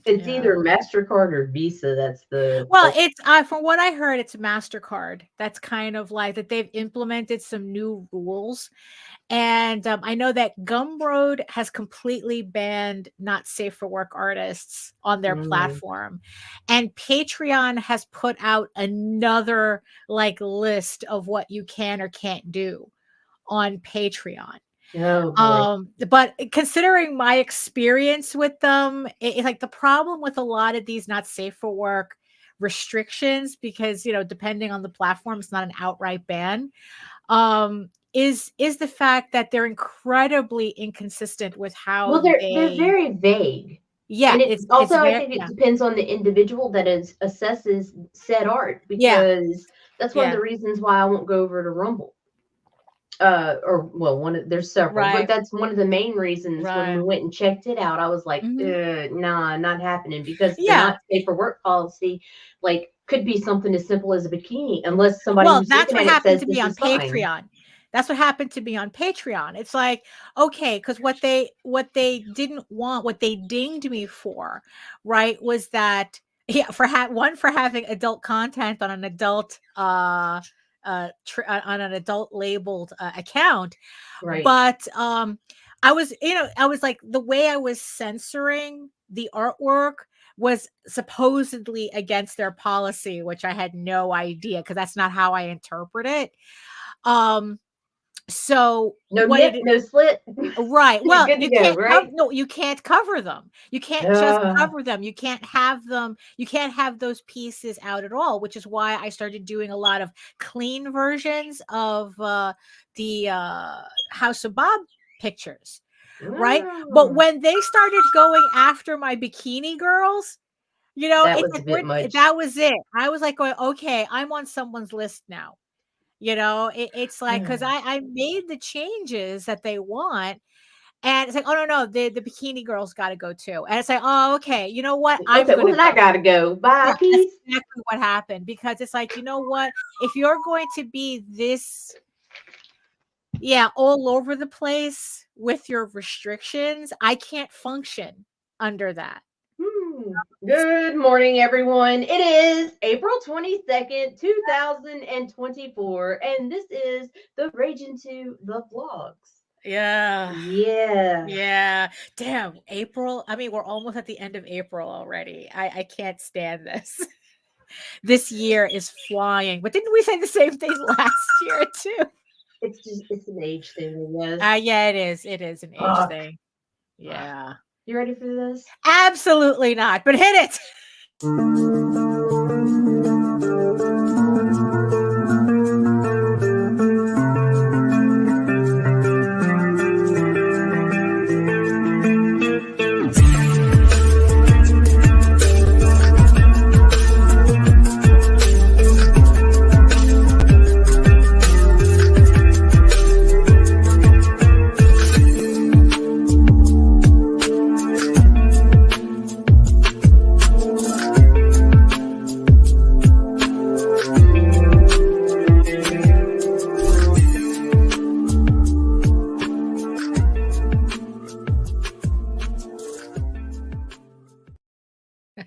It's Yeah. either MasterCard or Visa. That's Well, the it's from what I heard, it's MasterCard. That's kind of like that they've implemented some new rules. And I know that Gumroad has completely banned not safe for work artists on their mm. platform. And Patreon has put out another like list of what you can or can't do on Patreon. Oh boy. But considering my experience with them, like the problem with a lot of these not safe for work restrictions, because depending on the platform, it's not an outright ban, is the fact that they're incredibly inconsistent with how Well, they're they. very vague. Yeah, And it it's also, I very. think it Yeah, depends on the individual that is assesses said art, yeah, because that's one of yeah, the reasons why I won't go over to Rumble. Or well, there's several, but right, that's one of the main reasons. When we right. went and checked it out, I was like, Hmm. nah, not happening, because the Yeah. not safe for work policy, like, could be something as simple as a bikini, unless somebody Well, who's that's looking what at it happened says to me this on is fine. Patreon. That's what happened to me on Patreon. It's like, okay, because what they didn't want, what they dinged me for, right, was that, yeah, for having adult content on an adult on an adult labeled account. Right. But I was like, the way I was censoring the artwork was supposedly against their policy, which I had no idea because that's not how I interpret it. Um, so No what nip, it no slit. Right. You're Well, good to go, right? no, you can't cover them. You can't just Uh, cover them. You can't have them. You can't have those pieces out at all, which is why I started doing a lot of clean versions of the House of Bob pictures, right? But mm, when they started going after my bikini girls, that it's was like a bit much. that was it. I was like going, okay, I'm on someone's list now. It's like, because I made the changes that they want, and it's like, oh, no, the bikini girls got to go too. And it's like, oh, okay, you know what? I'm Okay, well gonna then I go. gotta go. Bye, Yeah, that's peace. exactly what happened, because it's like, you know what? If you're going to be this, yeah, all over the place with your restrictions, I can't function under that. Good morning, everyone. It is April 22nd, 2024, and this is the Rage into the Vlogs. Yeah. Yeah. Yeah. Damn, April. I mean, we're almost at the end of April already. I can't stand this. This year is flying. But didn't we say the same thing last year too? It's an age thing, I guess. Yeah, it is. It is an age Fuck. thing. Yeah. You ready for this? Absolutely not. But hit it.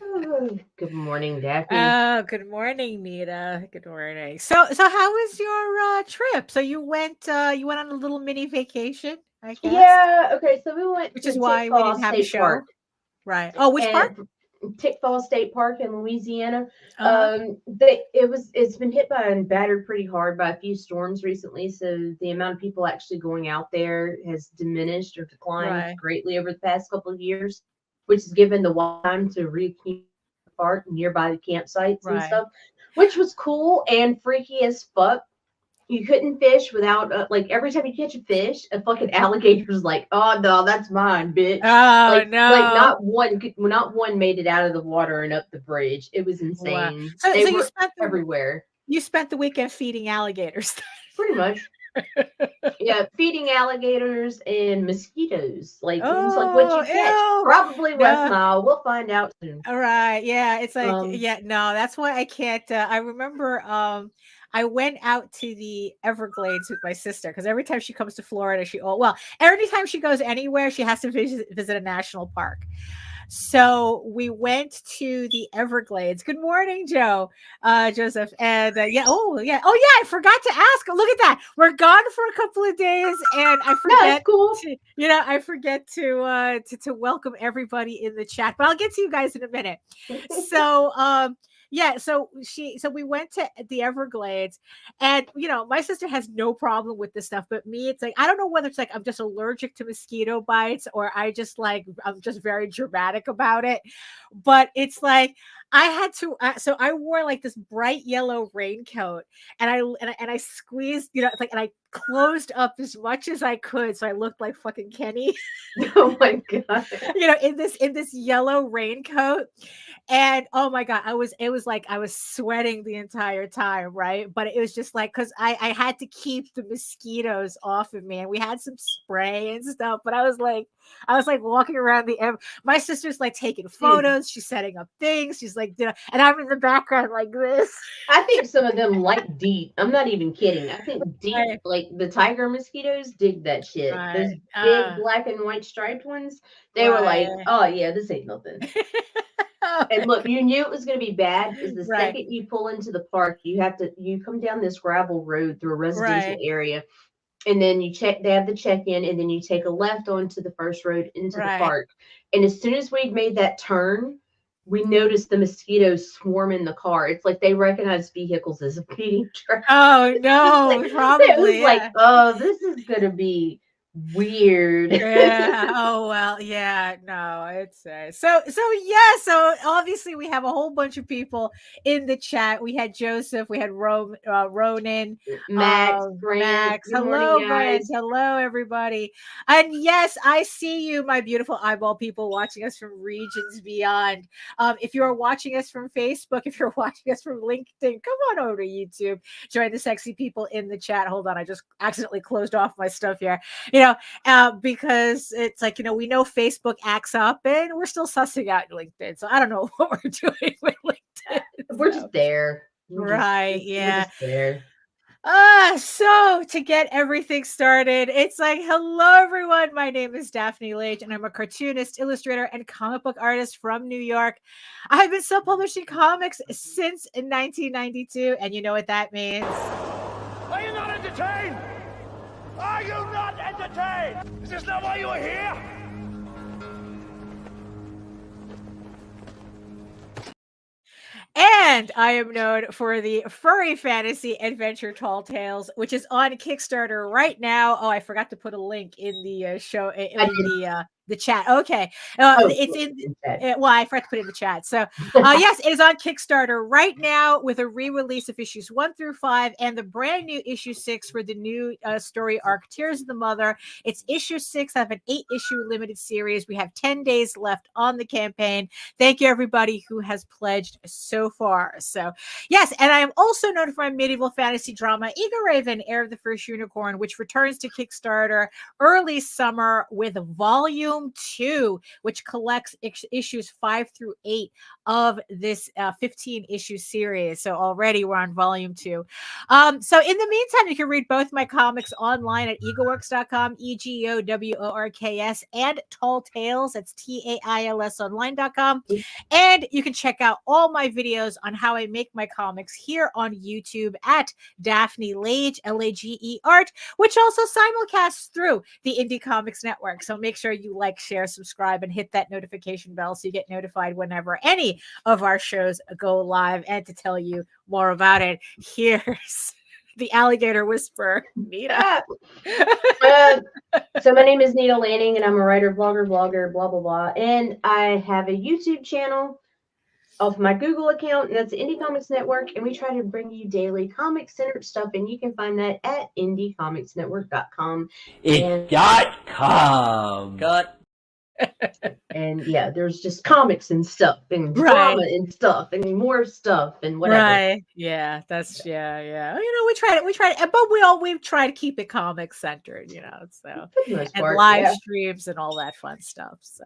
Oh, good morning, Daphne. Oh, good morning, Nita. Good morning. So how was your trip? So you went on a little mini vacation, I guess, Yeah, okay, so we went which is to why we Tickfaw didn't have a State show. Park. Right. Oh, which part? And Tickfaw State Park in Louisiana. Uh-huh. It's been hit by and battered pretty hard by a few storms recently, so the amount of people actually going out there has diminished or declined Right. greatly over the past couple of years, which has given the wild time to reaccumulate apart nearby the campsites and Right. stuff, which was cool and freaky as fuck. You couldn't fish without like every time you catch a fish, a fucking alligator's like, "Oh no, that's mine, bitch." Oh Like no. not one made it out of the water and up the bridge. It was Wow. insane. So They so were everywhere, you spent the weekend feeding alligators. pretty much. Yeah, feeding alligators and mosquitoes. Like it's like what Oh, you catch. ew. Probably West No. Nile. We'll find out soon. All right. Yeah, it's like, Um, yeah, no, that's why I can't I remember I went out to the Everglades with my sister because every time she comes to Florida, every time she goes anywhere, she has to visit a national park. So we went to the Everglades. Good morning, Joseph. And oh yeah, I forgot to ask. Look at that. We're gone for a couple of days, and I That's forget cool. I forget to welcome everybody in the chat. But I'll get to you guys in a minute. So so we went to the Everglades, and my sister has no problem with this stuff, but me, it's like I don't know whether it's like I'm just allergic to mosquito bites, or I'm just very dramatic about it. But it's like I had to so I wore like this bright yellow raincoat, and I squeezed, it's like, and I closed up as much as I could so I looked like fucking Kenny. Oh my god. In this yellow raincoat. And oh my god, it was like I was sweating the entire time, right? But it was just like, because I had to keep the mosquitoes off of me, and we had some spray and stuff. But I was like walking around my sister's like taking photos, she's setting up things, she's like, and I'm in the background like this. I think some of them like DEET. I'm not even kidding. I think DEET, Right. like the tiger mosquitoes, dig that shit. Right. Those big black and white striped ones, they were like, oh yeah, this ain't nothing. And look, you knew it was going to be bad is the second you pull into the park, you come down this gravel road through a residential area, and then they have the check-in, and then you take a left onto the first road into the park. And as soon as we'd made that turn, we noticed the mosquitoes swarm in the car. It's like they recognize vehicles as a feeding trap. Oh no, probably. It was like, oh, this is going to be weird. Yeah. Oh well. Yeah. No. It's so obviously we have a whole bunch of people in the chat. We had Joseph. We had Ronan, Max. Hello, Brent. Hello, everybody. And yes, I see you, my beautiful eyeball people, watching us from regions beyond. If you are watching us from Facebook, if you're watching us from LinkedIn, come on over to YouTube. Join the sexy people in the chat. Hold on, I just accidentally closed off my stuff here. Because it's like, we know Facebook acts up, and we're still sussing out LinkedIn. So I don't know what we're doing with LinkedIn. We're just there. Right. Yeah. We're just there. So to get everything started, it's like, hello, everyone. My name is Daphne Lage, and I'm a cartoonist, illustrator, and comic book artist from New York. I've been self-publishing comics since 1992, and you know what that means. Are you not entertained? Are you not entertained? Is this not why you are here? And I am known for the furry fantasy adventure Tall Tales, which is on Kickstarter right now. Oh, I forgot to put a link in the show in the chat. Okay. It's in well, I forgot to put it in the chat. So yes, it is on Kickstarter right now with a re-release of issues 1 through 5 and the brand new issue 6 for the new story arc Tears of the Mother. It's issue 6 of an 8-issue limited series. We have 10 days left on the campaign. Thank you, everybody who has pledged so far. So yes, and I am also known for my medieval fantasy drama Eagle Raven, Heir of the First Unicorn, which returns to Kickstarter early summer with Volume 2, which collects issues 5 through 8 of this 15-issue series. So already we're on Volume 2. So in the meantime, you can read both my comics online at egoworks.com, EGOWORKS, and Tall Tales, that's TAILS online.com. And you can check out all my videos on how I make my comics here on YouTube at Daphne Lage, LAGE Art, which also simulcasts through the Indie Comics Network. So make sure you like, share, subscribe, and hit that notification bell so you get notified whenever any of our shows go live. And to tell you more about it, here's the alligator whisperer, Nita. So my name is Nita Lanning, and I'm a writer, blogger, blah, blah, blah. And I have a YouTube channel off my Google account, and that's Indie Comics Network. And we try to bring you daily comic-centered stuff, and you can find that at indiecomicsnetwork.com. Cut. And yeah, there's just comics and stuff and drama and stuff and more stuff and whatever. Right. Yeah. That's yeah. We try to, but we've tried to keep it comic centered, so and live streams and all that fun stuff. So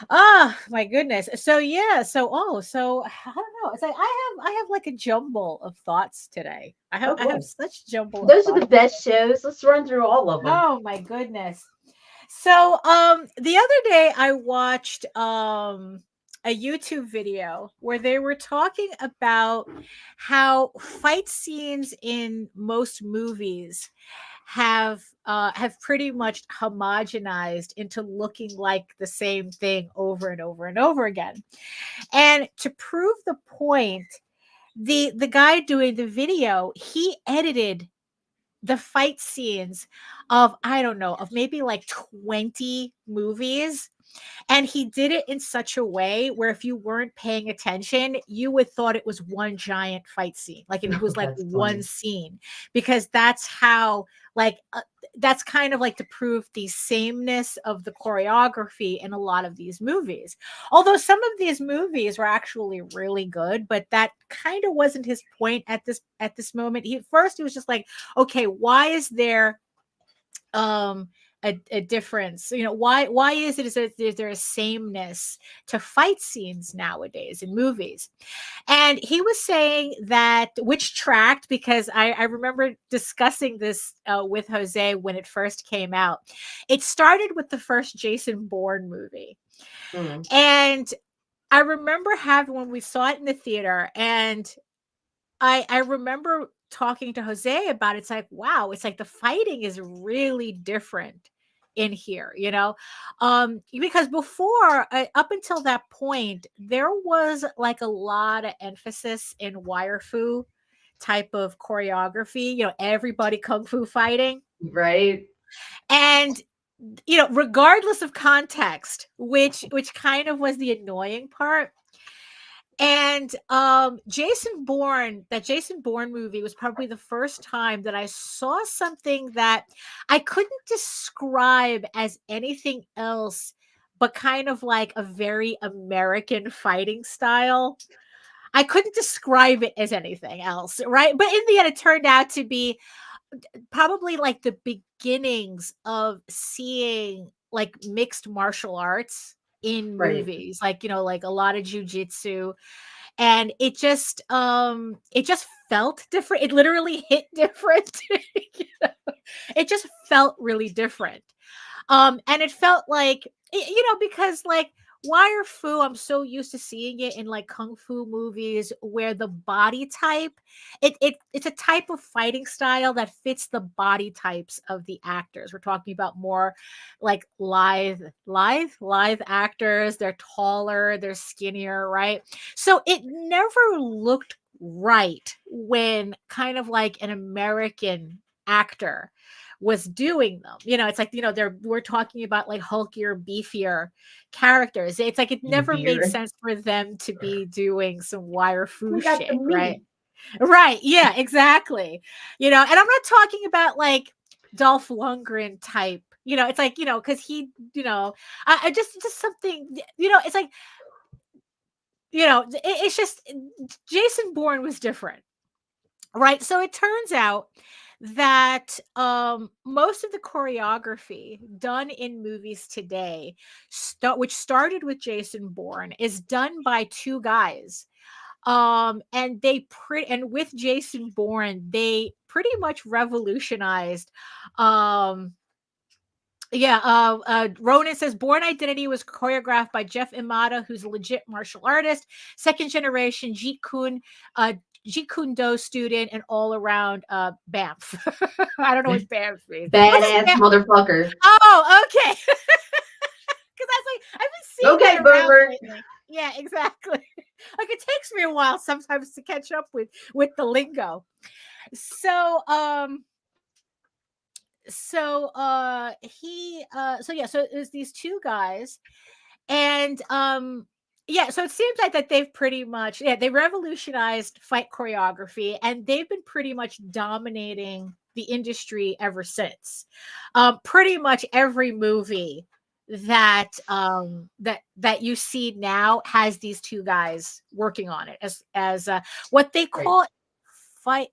my goodness. So yeah, so I don't know. It's like I have like a jumble of thoughts today. I have such jumble. Those are the best shows. Let's run through all of them. Oh my goodness. So the other day I watched a YouTube video where they were talking about how fight scenes in most movies have pretty much homogenized into looking like the same thing over and over and over again. And to prove the point, the guy doing the video, he edited the fight scenes of, I don't know, of maybe like 20 movies. And he did it in such a way where if you weren't paying attention, you would thought it was one giant fight scene. Like it was like That's one funny. scene, because that's how, like, that's kind of like to prove the sameness of the choreography in a lot of these movies. Although some of these movies were actually really good, but that kind of wasn't his point at this moment. He was just like, okay, why is there a difference? Why is there a sameness to fight scenes nowadays in movies? And he was saying that, which tracked, because I remember discussing this with Jose when it first came out. It started with the first Jason Bourne movie. And I remember when we saw it in the theater, and I remember talking to Jose about it. It's like, wow, it's like the fighting is really different in here, because before, up until that point, there was like a lot of emphasis in wire fu type of choreography, everybody kung fu fighting, right? And regardless of context, which kind of was the annoying part. And that Jason Bourne movie was probably the first time that I saw something that I couldn't describe as anything else but kind of like a very American fighting style. I couldn't describe it as anything else, right? But in the end, it turned out to be probably like the beginnings of seeing like mixed martial arts in movies, like like a lot of jujitsu, and it just felt different. It literally hit different. It just felt really different, and it felt like because like wire fu, I'm so used to seeing it in like kung fu movies where the body type, it's a type of fighting style that fits the body types of the actors. We're talking about more like lithe actors. They're taller, they're skinnier, right? So it never looked right when kind of like an American actor was doing them. It's like, we're talking about like hulkier, beefier characters. It's like it never made sense for them to be doing some wire fu shit, right? Right. Yeah, exactly. And I'm not talking about like Dolph Lundgren type, it's like, because he, I just something, it's like, it's just Jason Bourne was different. Right. So it turns out that most of the choreography done in movies today, which started with Jason Bourne, is done by two guys. And with Jason Bourne, they pretty much revolutionized. Ronan says Bourne Identity was choreographed by Jeff Imada, who's a legit martial artist, second generation Jeet Kune Do student, and all around BAMF. I don't know what BAMF means. Badass motherfucker. Oh, okay. Because I was like, I've been seeing okay, boomer. Yeah, exactly. Like it takes me a while sometimes to catch up with the lingo. So there's these two guys, and so it seems like that they've pretty much they revolutionized fight choreography, and they've been pretty much dominating the industry ever since. Pretty much every movie that you see now has these two guys working on it as what they call fight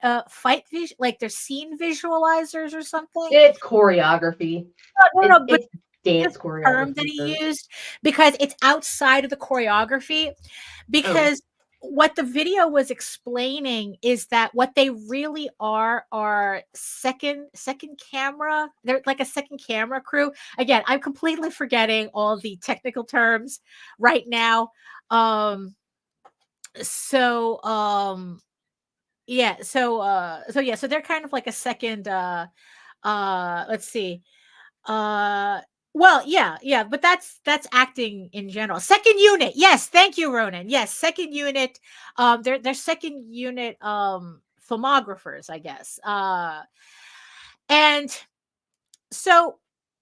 like they're scene visualizers or something. It's choreography. No, but it's dance choreography term that he used, because it's outside of the choreography, because what the video was explaining is that what they really are second camera. They're like a second camera crew. Again, I'm completely forgetting all the technical terms right now. So they're kind of like a second let's see. Well, yeah, but that's acting in general. Second unit. Yes, thank you, Ronan. Yes, second unit. They're second unit filmographers, I guess. And so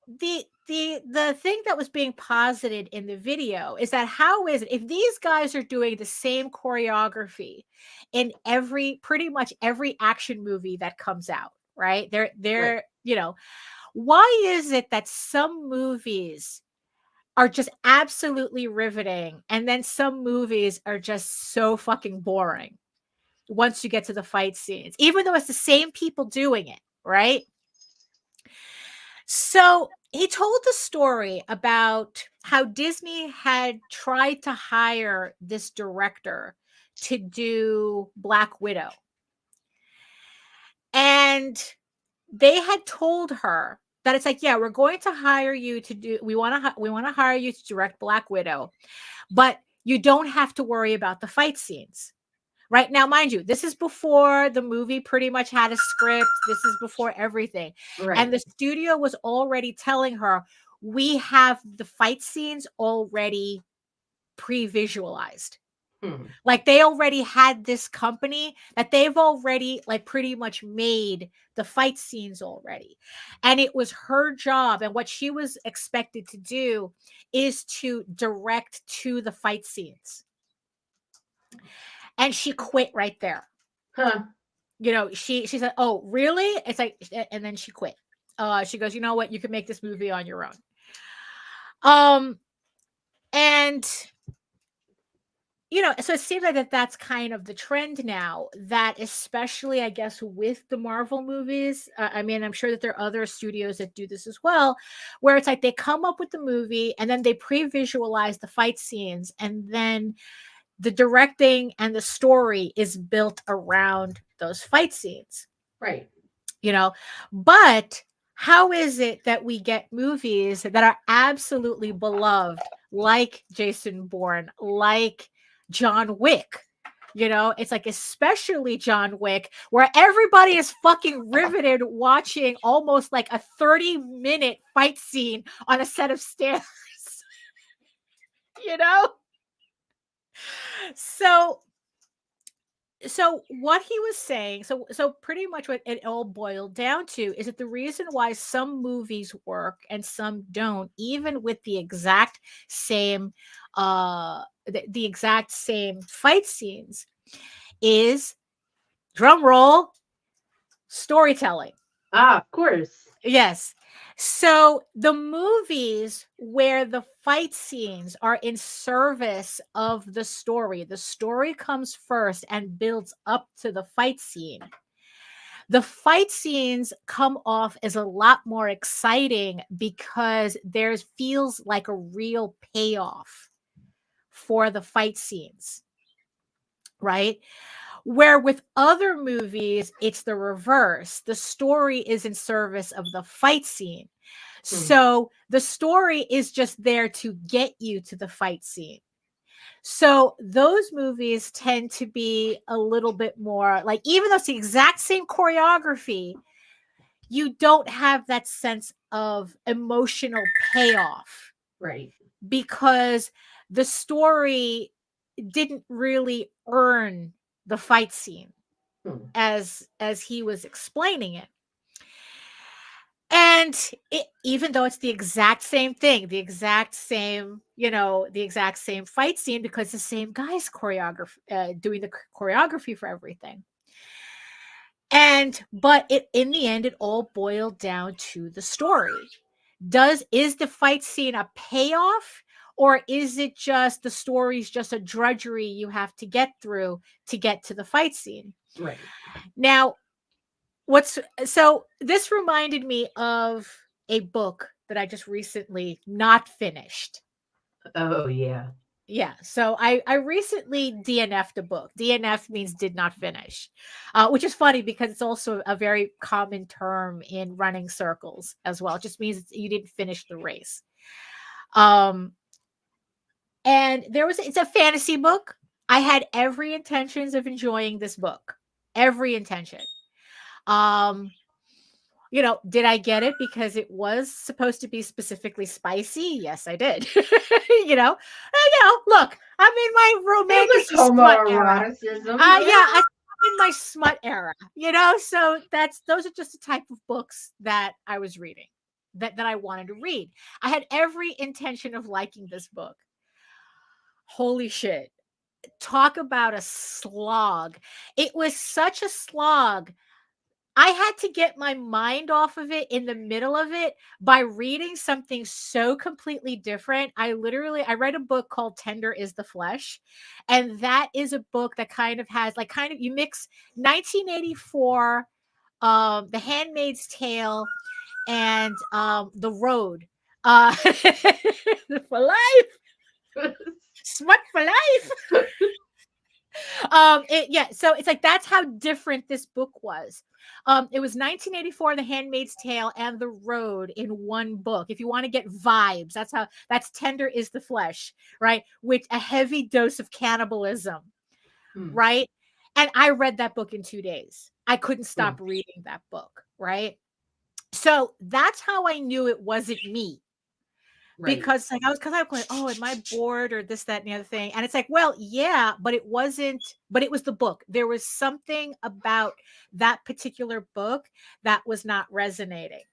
the thing that was being posited in the video is that how is it if these guys are doing the same choreography in pretty much every action movie that comes out, right? They're Right. why is it that some movies are just absolutely riveting and then some movies are just so fucking boring once you get to the fight scenes, even though it's the same people doing it, right? So he told the story about how Disney had tried to hire this director to do Black Widow. And they had told her that it's like, yeah, we're going to hire you to do, we want to hire you to direct Black Widow, but you don't have to worry about the fight scenes. Right now, mind you, this is before the movie pretty much had a script. This is before everything. Right. And the studio was already telling her, we have the fight scenes already pre-visualized. Like they already had this company that they've already like pretty much made the fight scenes already. And it was her job. And what she was expected to do is to direct to the fight scenes. And she quit right there. Huh. She said, oh, really? It's like, and then she quit. She goes, you know what? You can make this movie on your own. And so it seems like that's kind of the trend now, that especially, I guess, with the Marvel movies, I mean, I'm sure that there are other studios that do this as well, where it's like they come up with the movie and then they pre-visualize the fight scenes, and then the directing and the story is built around those fight scenes. Right. But how is it that we get movies that are absolutely beloved, like Jason Bourne, like John Wick? It's like, especially John Wick, where everybody is fucking riveted watching almost like a 30-minute fight scene on a set of stairs. So what he was saying, so pretty much what it all boiled down to is that the reason why some movies work and some don't, even with the exact same the exact same fight scenes, is, drum roll, storytelling. Of course. Yes. So the movies where the fight scenes are in service of the story comes first and builds up to the fight scene. The fight scenes come off as a lot more exciting because there feels like a real payoff for the fight scenes, right? Where with other movies, it's the reverse. The story is in service of the fight scene. So the story is just there to get you to the fight scene. So those movies tend to be a little bit more like, even though it's the exact same choreography, you don't have that sense of emotional payoff. Right. Because the story didn't really earn the fight scene as he was explaining it. And even though it's the exact same thing, the exact same fight scene, because the same guy's doing the choreography for everything. But in the end, it all boiled down to the story. Is the fight scene a payoff? Or is it just the story's just a drudgery you have to get through to get to the fight scene? Right. Now, this reminded me of a book that I just recently not finished. Oh, yeah. Yeah, so I recently DNF'd a book. DNF means did not finish, which is funny because it's also a very common term in running circles as well. It just means you didn't finish the race. Um, and it's a fantasy book. I had every intentions of enjoying this book, every intention. Um, did I get it because it was supposed to be specifically spicy? Yes, I did. Look, I'm in my romantic smut era. Yeah, I'm in my smut era. So those are just the type of books that I was reading, that I wanted to read. I had every intention of liking this book. Holy shit! Talk about a slog. It was such a slog. I had to get my mind off of it in the middle of it by reading something so completely different. I read a book called Tender is the Flesh. And that is a book that kind of has you mix 1984, The Handmaid's Tale, and The Road. For life. Smut for life. So it's like that's how different this book was. It was 1984, The Handmaid's Tale, and The Road in one book. If you want to get vibes, that's Tender is the Flesh, right? With a heavy dose of cannibalism, right? And I read that book in 2 days. I couldn't stop reading that book, right? So that's how I knew it wasn't me. Right. Because I was going, oh, am I bored or this, that, and the other thing? And it's like, well, yeah, but it wasn't, but it was the book. There was something about that particular book that was not resonating,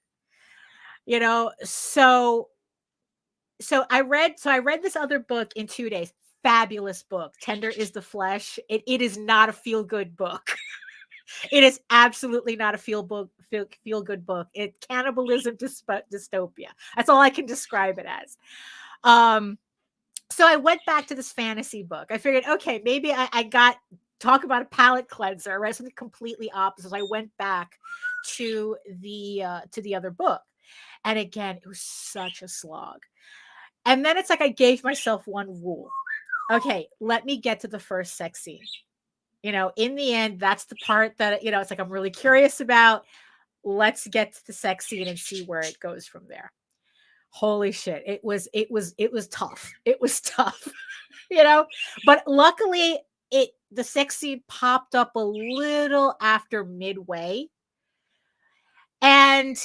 so I read this other book in 2 days. Fabulous book. Tender is the Flesh. It is not a feel-good book. It is absolutely not a feel-good book. It's cannibalism dystopia. That's all I can describe it as. So I went back to this fantasy book. I figured, okay, maybe I got talk about a palate cleanser, right? Something completely opposite. So I went back to the other book, and again, it was such a slog. And then it's like I gave myself one rule. Okay, let me get to the first sex scene. In the end, that's the part that, it's like I'm really curious about. Let's get to the sex scene and see where it goes from there. Holy shit. It was tough. It was tough, but luckily the sex scene popped up a little after midway. And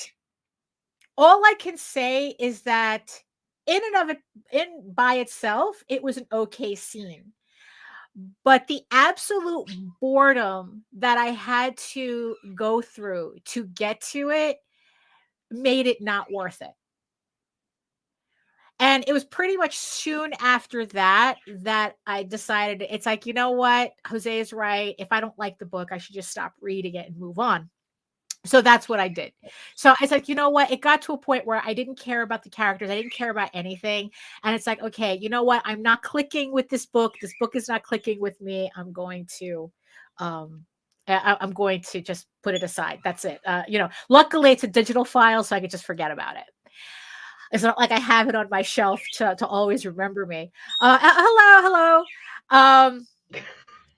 all I can say is that by itself, it was an okay scene. But the absolute boredom that I had to go through to get to it made it not worth it. And it was pretty much soon after that I decided, it's like, you know what? Jose is right. If I don't like the book, I should just stop reading it and move on. So that's what I did. So it's like, you know what? It got to a point where I didn't care about the characters. I didn't care about anything. And it's like, okay, you know what? I'm not clicking with this book. This book is not clicking with me. I'm going to just put it aside. That's it. Luckily it's a digital file, so I could just forget about it. It's not like I have it on my shelf to always remember me. Hello.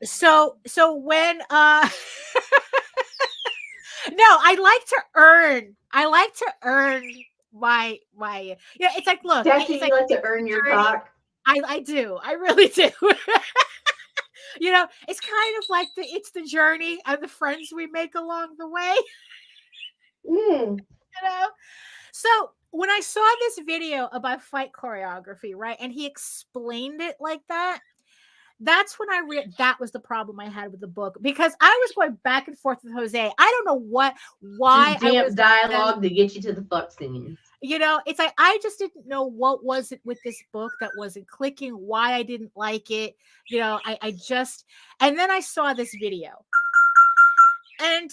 So when no, I like to earn my it's like, look, it's like, like to earn your cock. I do. I really do. It's kind of like it's the journey and the friends we make along the way. So when I saw this video about fight choreography, right, and he explained it like that, that's when that was the problem I had with the book, because I was going back and forth with Jose. I don't know why I was dialogue to get you to the fuck scene. It's like I just didn't know what was it with this book that wasn't clicking, why I didn't like it. And then I saw this video. And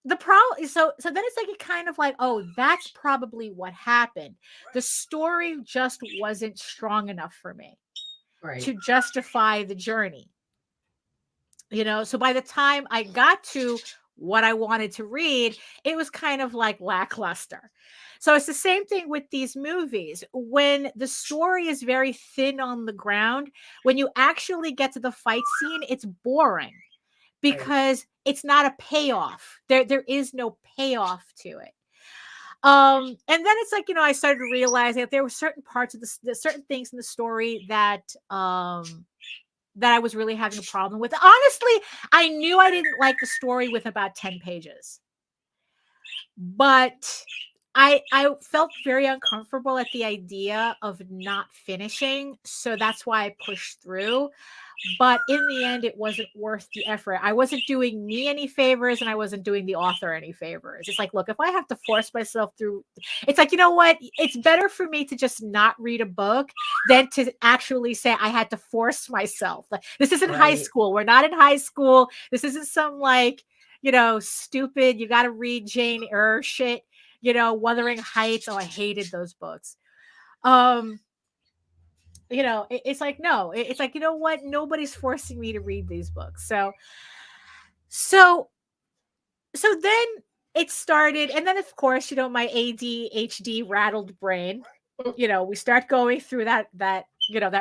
the problem is, so then it's like, it kind of like, oh, that's probably what happened. The story just wasn't strong enough for me. Right. To justify the journey. So by the time I got to what I wanted to read, it was kind of like lackluster. So it's the same thing with these movies. When the story is very thin on the ground, when you actually get to the fight scene, it's boring because it's not a payoff. There is no payoff to it. And then it's like, I started realizing that there were certain parts of the certain things in the story that that I was really having a problem with. Honestly, I knew I didn't like the story with about 10 pages. But I felt very uncomfortable at the idea of not finishing. So that's why I pushed through. But in the end, it wasn't worth the effort. I wasn't doing me any favors and I wasn't doing the author any favors. It's like, look, if I have to force myself through, it's like, you know what? It's better for me to just not read a book than to actually say I had to force myself. Like, this isn't high school. We're not in high school. This isn't some like, stupid, you got to read Jane Eyre shit, Wuthering Heights. Oh, I hated those books. It's like, no, it's like, you know what? Nobody's forcing me to read these books. So then it started. And then of course, my ADHD rattled brain, we start going through that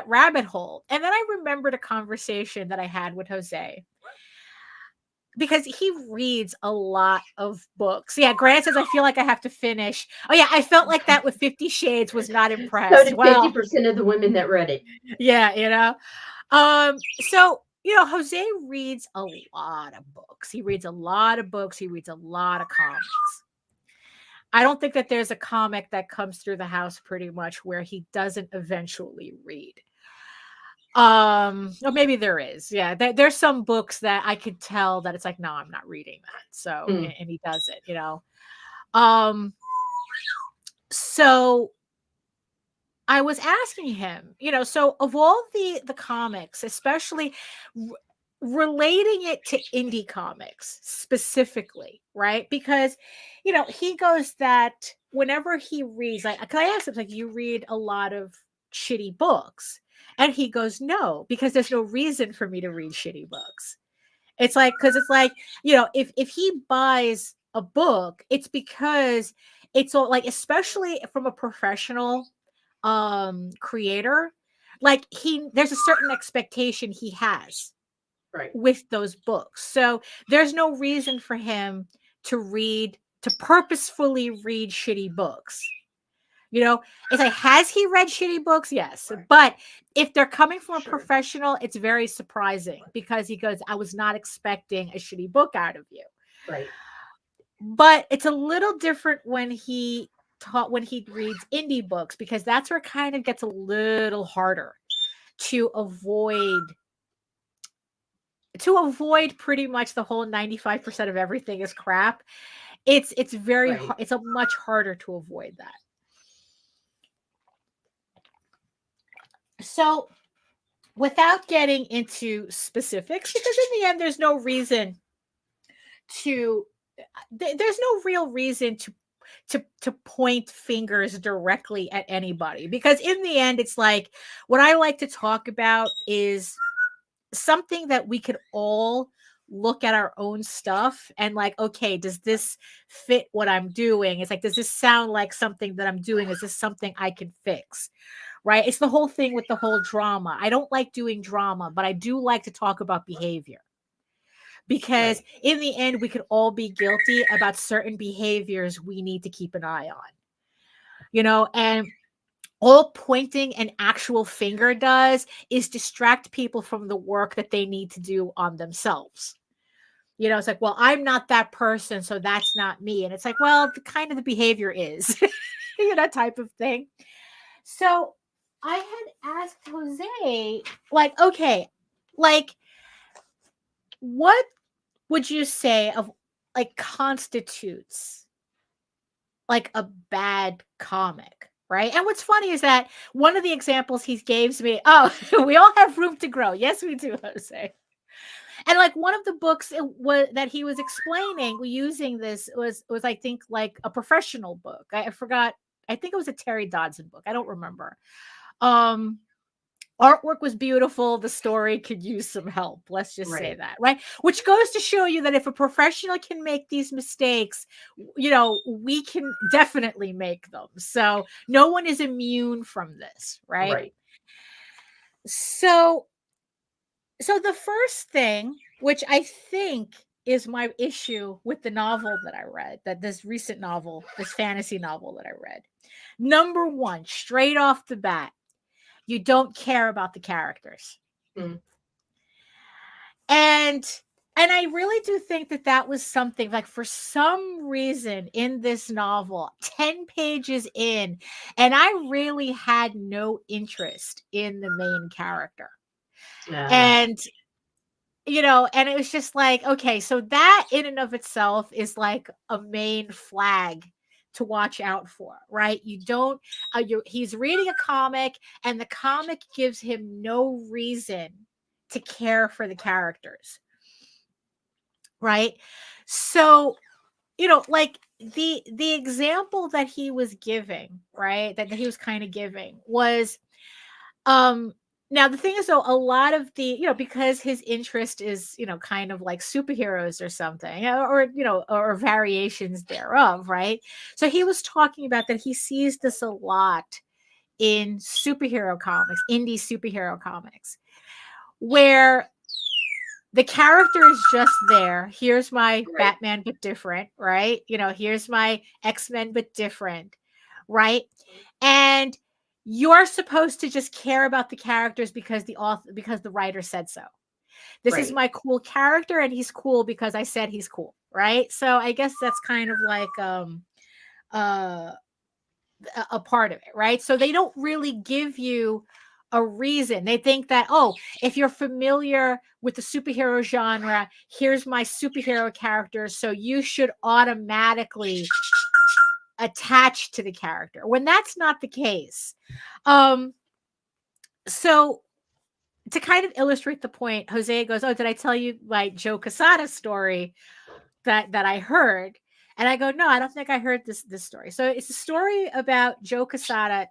rabbit hole. And then I remembered a conversation that I had with Jose, because he reads a lot of books. Yeah, Grant says, I feel like I have to finish. Oh, yeah, I felt like that with 50 Shades, was not impressed. So did 50% of the women that read it. Yeah, So, Jose reads a lot of books. He reads a lot of books. He reads a lot of comics. I don't think that there's a comic that comes through the house pretty much where he doesn't eventually read. Or maybe there is. Yeah, there's some books that I could tell that it's like, no, I'm not reading that. So, and he does it, So I was asking him, so of all the comics, especially relating it to indie comics specifically, right? Because, he goes that whenever he reads, like, cause I asked him, like, you read a lot of shitty books? And he goes, no, because there's no reason for me to read shitty books. It's like, because it's like, if he buys a book, it's because it's all like, especially from a professional creator, like there's a certain expectation he has with those books. So there's no reason for him to purposefully read shitty books. It's like, has he read shitty books? Yes. But if they're coming from a professional, it's very surprising, because he goes, I was not expecting a shitty book out of you. Right. But it's a little different when he reads indie books, because that's where it kind of gets a little harder to avoid pretty much the whole 95% of everything is crap. It's very hard. It's a much harder to avoid that. So, without getting into specifics, because in the end, there's no real reason to point fingers directly at anybody, because in the end, it's like, what I like to talk about is something that we could all look at our own stuff and like, okay, does this fit what I'm doing? It's like, does this sound like something that I'm doing? Is this something I can fix? Right? It's the whole thing with the whole drama. I don't like doing drama, but I do like to talk about behavior, because in the end, we could all be guilty about certain behaviors we need to keep an eye on, and all pointing an actual finger does is distract people from the work that they need to do on themselves. It's like, well, I'm not that person, so that's not me. And it's like, well, the behavior is, type of thing. So I had asked Jose, like, okay, like, what would you say of like constitutes like a bad comic, right? And what's funny is that one of the examples he gives me, we all have room to grow. Yes, we do, Jose. And like one of the books that he was explaining using this was I think like a professional book. I forgot. I think it was a Terry Dodson book. I don't remember. artwork was beautiful. The story could use some help. Let's just say Right. that, right? Which goes to show you that if a professional can make these mistakes, we can definitely make them. So no one is immune from this, right? Right. So the first thing, which I think is my issue with the novel that I read, that this recent novel, this fantasy novel that I read. Number one, straight off the bat, you don't care about the characters. Mm. And I really do think that was something, like, for some reason in this novel, 10 pages in, and I really had no interest in the main character. And and it was just like, okay, so that in and of itself is like a main flag to watch out for, right? You don't, he's reading a comic and the comic gives him no reason to care for the characters, right? So, like the example that he was giving, right? That he was kind of giving was, now the thing is, though, a lot of the, because his interest is, kind of like superheroes or something, or variations thereof, right? So he was talking about that he sees this a lot in superhero comics, indie superhero comics, where the character is just there. Here's my Batman, but different, right? Here's my X-Men, but different, right? And you're supposed to just care about the characters because the writer said so. This is my cool character, and he's cool because I said he's cool, right? So I guess that's kind of like a part of it, right? So they don't really give you a reason. They think that, oh, if you're familiar with the superhero genre, here's my superhero character, so you should automatically attach to the character, when that's not the case. So to kind of illustrate the point, Hosea goes, oh, did I tell you my Joe Quesada story that I heard? And I go, no, I don't think I heard this story. So it's a story about Joe Quesada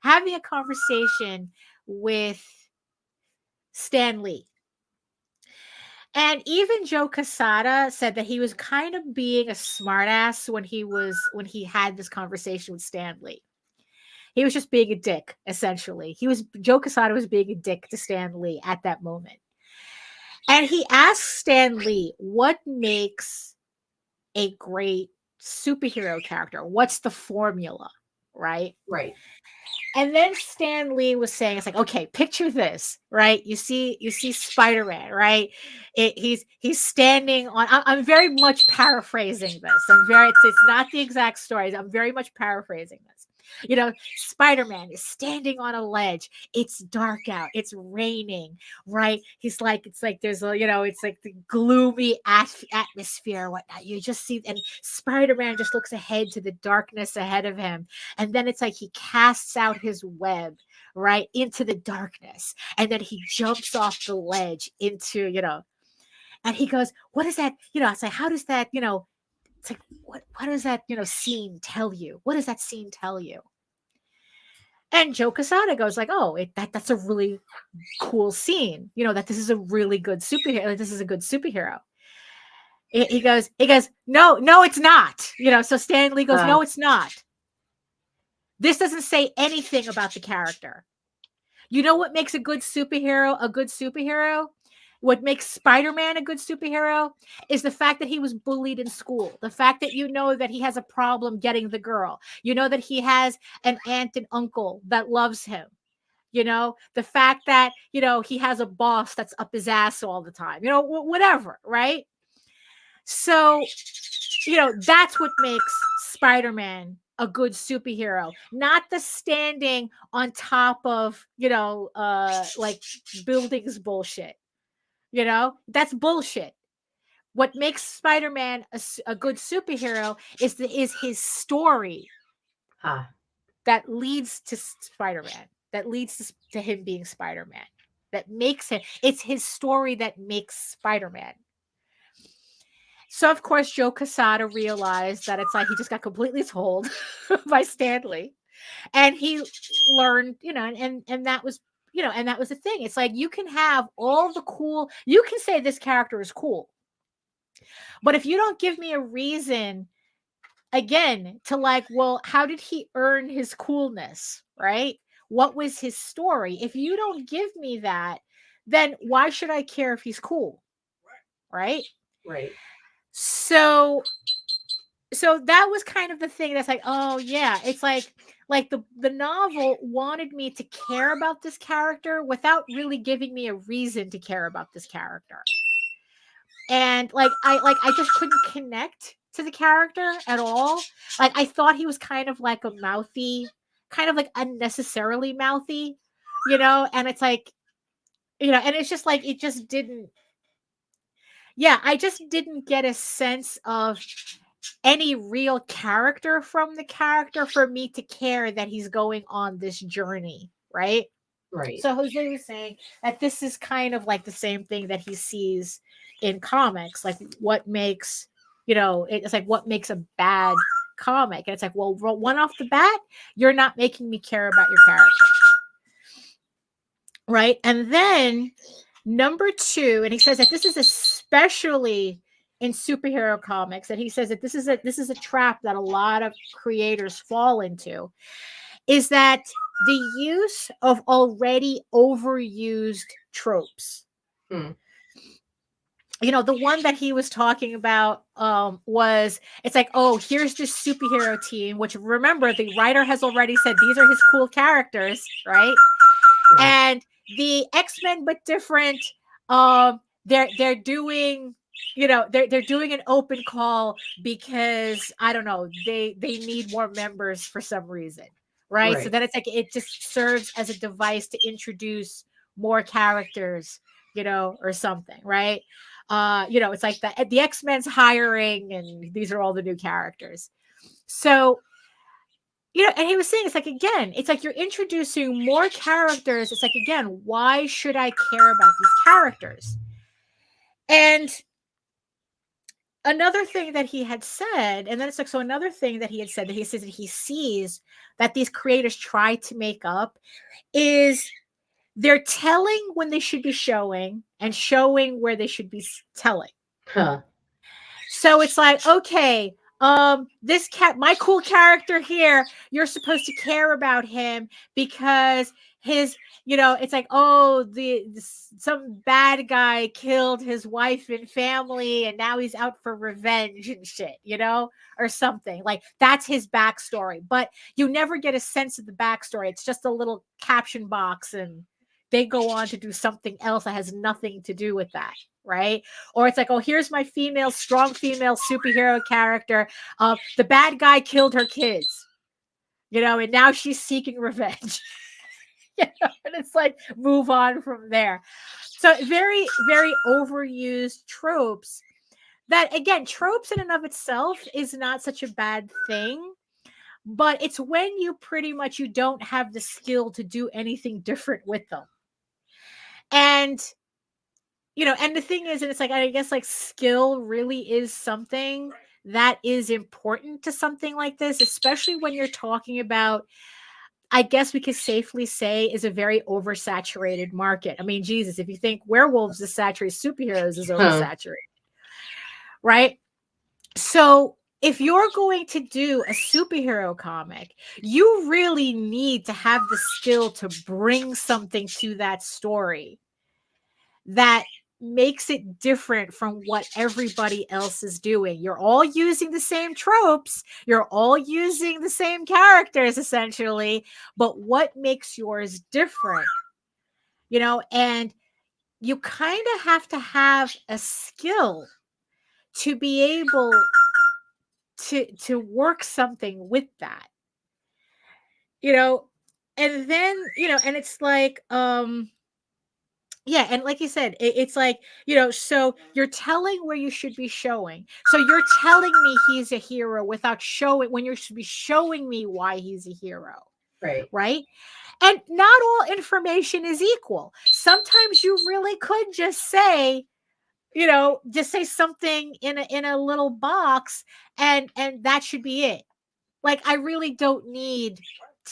having a conversation with Stan Lee. And even Joe Quesada said that he was kind of being a smartass when he had this conversation with Stan Lee. He was just being a dick, essentially. Joe Quesada was being a dick to Stan Lee at that moment. And he asked Stan Lee, what makes a great superhero character? What's the formula, right? Right. And then Stan Lee was saying, it's like, okay, picture this, right? You see Spider-Man, right? He's standing on, I'm very much paraphrasing this. It's not the exact story. I'm very much paraphrasing this. Spider-Man is standing on a ledge. It's dark out. It's raining, right? It's like there's it's like the gloomy atmosphere, whatnot. You just see, and Spider-Man just looks ahead to the darkness ahead of him. And then it's like he casts out his web, right, into the darkness. And then he jumps off the ledge into, and he goes, what is that? It's like, how does that, it's like, what does that, scene tell you? What does that scene tell you? And Joe Quesada goes like, oh, that's a really cool scene. That this is a really good superhero. Like, this is a good superhero. He goes, no, it's not. So Stan Lee goes, no, it's not. This doesn't say anything about the character. You know what makes a good superhero a good superhero? What makes Spider-Man a good superhero is the fact that he was bullied in school. The fact that that he has a problem getting the girl. That he has an aunt and uncle that loves him. The fact that, he has a boss that's up his ass all the time. Whatever, right? So, that's what makes Spider-Man a good superhero, not the standing on top of, like buildings bullshit. That's bullshit. What makes Spider-Man a good superhero is his story that leads to Spider-Man, that leads to him being Spider-Man, that makes him. It's his story that makes Spider-Man. So, of course, Joe Quesada realized that it's like he just got completely told by Stan Lee. And he learned, and that was, and that was the thing. It's like, you can have all the cool, you can say this character is cool, but if you don't give me a reason, again, to like, well, how did he earn his coolness, right? What was his story? If you don't give me that, then why should I care if he's cool? Right? Right. So that was kind of the thing that's like, oh yeah, it's like the novel wanted me to care about this character without really giving me a reason to care about this character. And I just couldn't connect to the character at all. Like, I thought he was kind of like a mouthy, kind of like unnecessarily mouthy, and it's like, and it's just like, it just didn't, I just didn't get a sense of any real character from the character for me to care that he's going on this journey, right? Right. So Jose was saying that this is kind of like the same thing that he sees in comics, like what makes, it's like, what makes a bad comic? And it's like, well, one off the bat, you're not making me care about your character, right? And then number 2, and he says that this is especially in superhero comics, and he says that this is a trap that a lot of creators fall into, is that the use of already overused tropes. The one that he was talking about was, it's like, oh, here's this superhero team, which, remember, the writer has already said these are his cool characters, right? And the X-Men, but different, they're doing, they're doing an open call because, I don't know, they need more members for some reason, right? So then it's like, it just serves as a device to introduce more characters, or something, right? It's like the X-Men's hiring, and these are all the new characters. So, and he was saying, it's like, again, it's like you're introducing more characters. It's like, again, why should I care about these characters? And another thing that he had said, and then it's like, so another thing that he had said, that he says that he sees that these creators try to make up, is they're telling when they should be showing, and showing where they should be telling. So it's like, okay, this my cool character here, you're supposed to care about him because his, it's like, oh, some bad guy killed his wife and family, and now he's out for revenge and shit, or something. Like, that's his backstory, but you never get a sense of the backstory. It's just a little caption box, and they go on to do something else that has nothing to do with that, right? Or it's like, oh, here's my strong female superhero character. The bad guy killed her kids, and now she's seeking revenge. And it's like, move on from there. So very, very overused tropes that, again, tropes in and of itself is not such a bad thing, but it's when you don't have the skill to do anything different with them. And, and the thing is, and it's like, I guess, like, skill really is something that is important to something like this, especially when you're talking about, I guess we could safely say, is a very oversaturated market. I mean, Jesus, if you think werewolves is saturated, superheroes is oversaturated, right? So if you're going to do a superhero comic, you really need to have the skill to bring something to that story that makes it different from what everybody else is doing. You're all using the same tropes. You're all using the same characters, essentially. But what makes yours different? And you kind of have to have a skill to be able to work something with that, and then, and it's like, and like you said, it's like, so you're telling where you should be showing. So you're telling me he's a hero without showing when you should be showing me why he's a hero. Right. And not all information is equal. Sometimes you really could just say, just say something in a little box, and that should be it. Like, I really don't need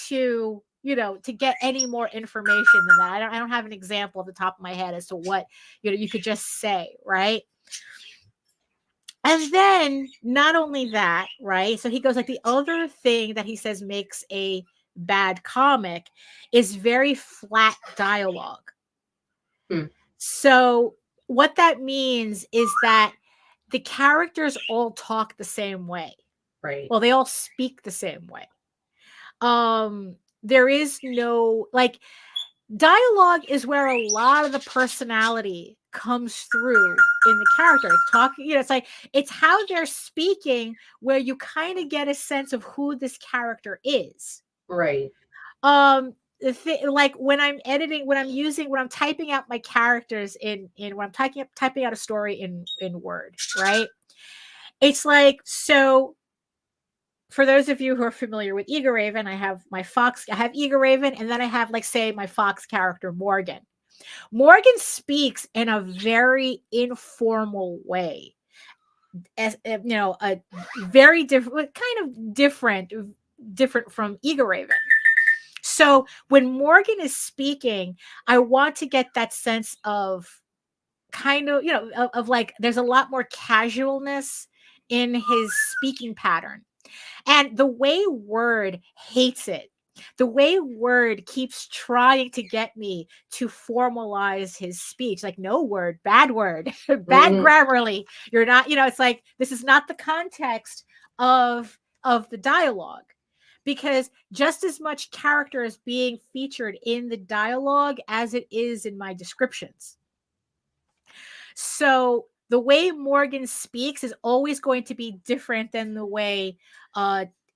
to, you know, to get any more information than that. I don't have an example off the top of my head as to what, you know, you could just say, right? And then not only that, right? So he goes like, the other thing that he says makes a bad comic is very flat dialogue. So what that means is that the characters all talk the same way. Right. Well, they all speak the same way. There is no, like, dialogue is where a lot of the personality comes through in the character. Talking, you know, it's like, it's how they're speaking where you kind of get a sense of who this character is. Right. Like when I'm editing, when I'm typing out my characters in when I'm typing out a story in Word, right? It's like, so for those of you who are familiar with Eager Raven, I have Eager Raven, and then I have, like, say, my Fox character, Morgan. Morgan speaks in a very informal way, as you know, a very different, kind of different from Eager Raven. So when Morgan is speaking, I want to get that sense of kind of, you know, of like, there's a lot more casualness in his speaking pattern. And the way Word hates it, the way Word keeps trying to get me to formalize his speech, like, no word, bad Grammarly. You're not, you know, it's like, this is not the context of the dialogue. Because just as much character is being featured in the dialogue as it is in my descriptions. So the way Morgan speaks is always going to be different than the way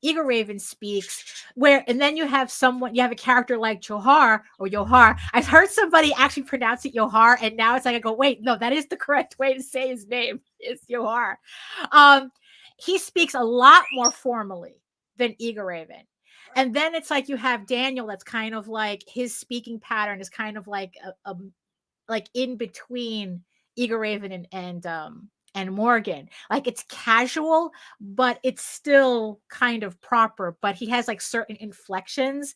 Eager Raven speaks, and then you have a character like Johar or Yohar. I've heard somebody actually pronounce it Yohar, and now it's like, I go, wait, no, that is the correct way to say his name. It's Yohar. He speaks a lot more formally than Eager Raven. And then it's like, you have Daniel, that's kind of like, his speaking pattern is kind of like like in between Eager Raven and Morgan. Like, it's casual, but it's still kind of proper. But he has like certain inflections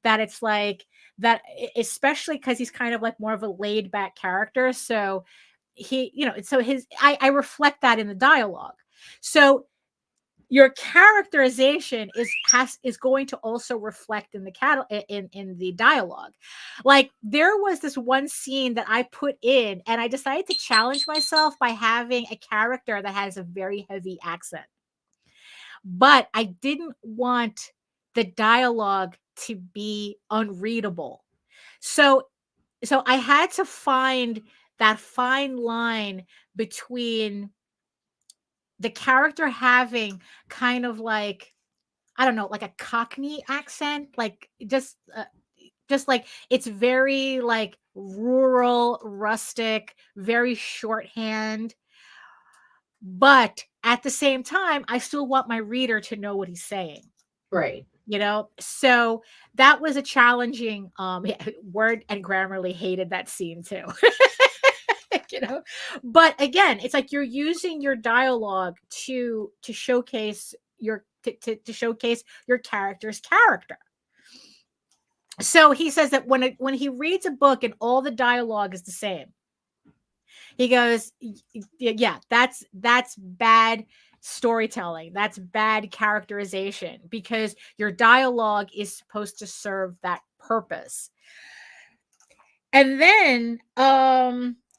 that it's like that, especially because he's kind of like more of a laid back character. So he, you know, so I reflect that in the dialogue. So your characterization is going to also reflect in the dialogue. Like, there was this one scene that I put in, and I decided to challenge myself by having a character that has a very heavy accent. But I didn't want the dialogue to be unreadable. So I had to find that fine line between the character having kind of like, I don't know, like a Cockney accent, like just like, it's very like rural, rustic, very shorthand. But at the same time, I still want my reader to know what he's saying. Right. You know, so that was a challenging Word and Grammarly hated that scene too. You know, but again, it's like, you're using your dialogue to showcase to showcase your character's character. So he says that when he reads a book and all the dialogue is the same, he goes, yeah, that's bad storytelling. That's bad characterization, because your dialogue is supposed to serve that purpose. And then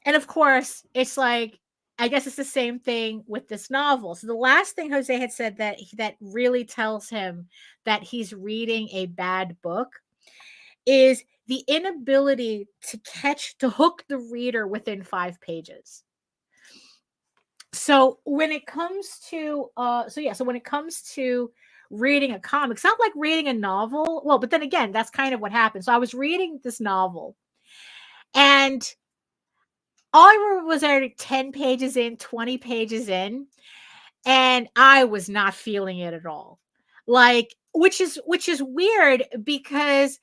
and of course, it's like, I guess it's the same thing with this novel. So the last thing Jose had said that really tells him that he's reading a bad book is the inability to hook the reader within 5 pages. So when it comes to when it comes to reading a comic, it's not like reading a novel. Well, but then again, that's kind of what happened. So I was reading this novel, and all I remember was there 10 pages in, 20 pages in, and I was not feeling it at all. Like, which is weird, because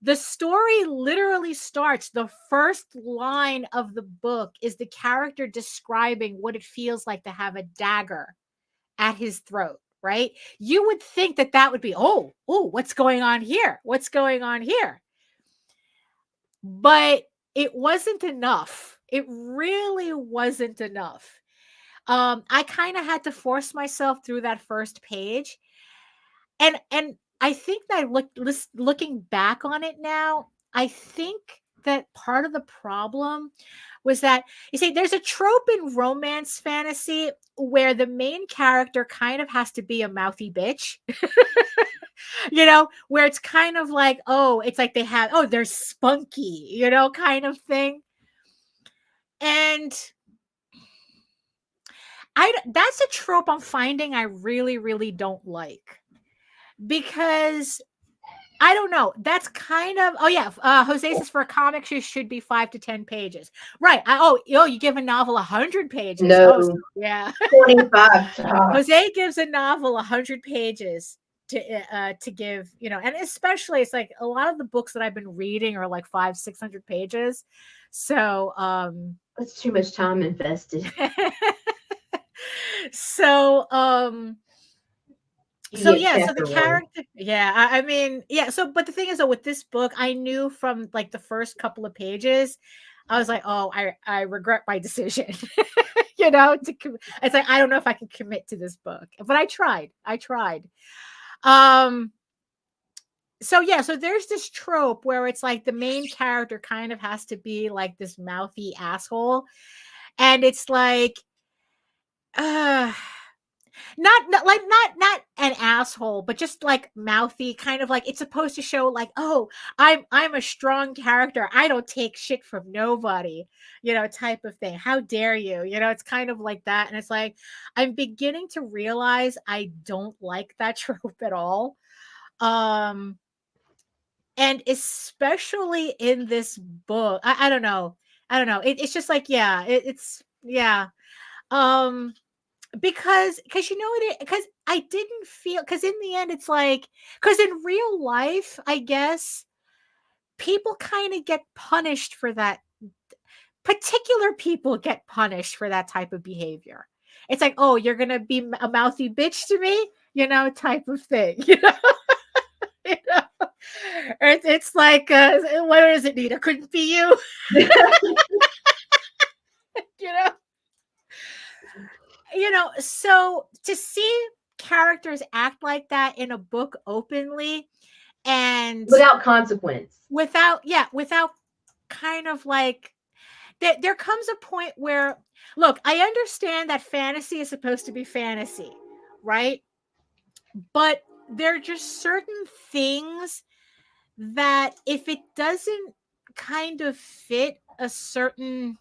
the story literally starts, the first line of the book is the character describing what it feels like to have a dagger at his throat. right? You would think that that would be, oh, what's going on here? What's going on here? But it wasn't enough. It really wasn't enough. I kind of had to force myself through that first page. And I think that looking back on it now, I think that part of the problem was that, you see, there's a trope in romance fantasy where the main character kind of has to be a mouthy bitch. Where it's kind of like, oh, it's like they're spunky, kind of thing. And that's a trope I'm finding I really, really don't like, because I don't know. That's kind of, Jose says for a comic should be 5 to 10 pages. Right. You give a novel 100 pages. No. Oh, yeah. 25. Jose gives a novel 100 pages to give, and especially it's like a lot of the books that I've been reading are like 500-600 pages. So, that's too much time invested. So the character, but the thing is, though, with this book, I knew from like the first couple of pages, I was like, oh, I regret my decision. It's like, I don't know if I can commit to this book, but I tried. So there's this trope where it's like the main character kind of has to be like this mouthy asshole, and it's like, not an asshole, but just like mouthy, kind of like it's supposed to show like, oh, I'm a strong character, I don't take shit from nobody, type of thing. How dare you? It's kind of like that. And it's like, I'm beginning to realize I don't like that trope at all. And especially in this book, I don't know. It's just like, because because I didn't feel, because in the end it's like, because in real life, I guess people kind of get punished for that. Particular people get punished for that type of behavior. It's like, oh, you're gonna be a mouthy bitch to me, type of thing. It's like, what is it, Nita? Couldn't be you. So to see characters act like that in a book openly and without consequence, without kind of like, there comes a point where, look, I understand that fantasy is supposed to be fantasy, right? But there are just certain things that if it doesn't kind of fit a certain,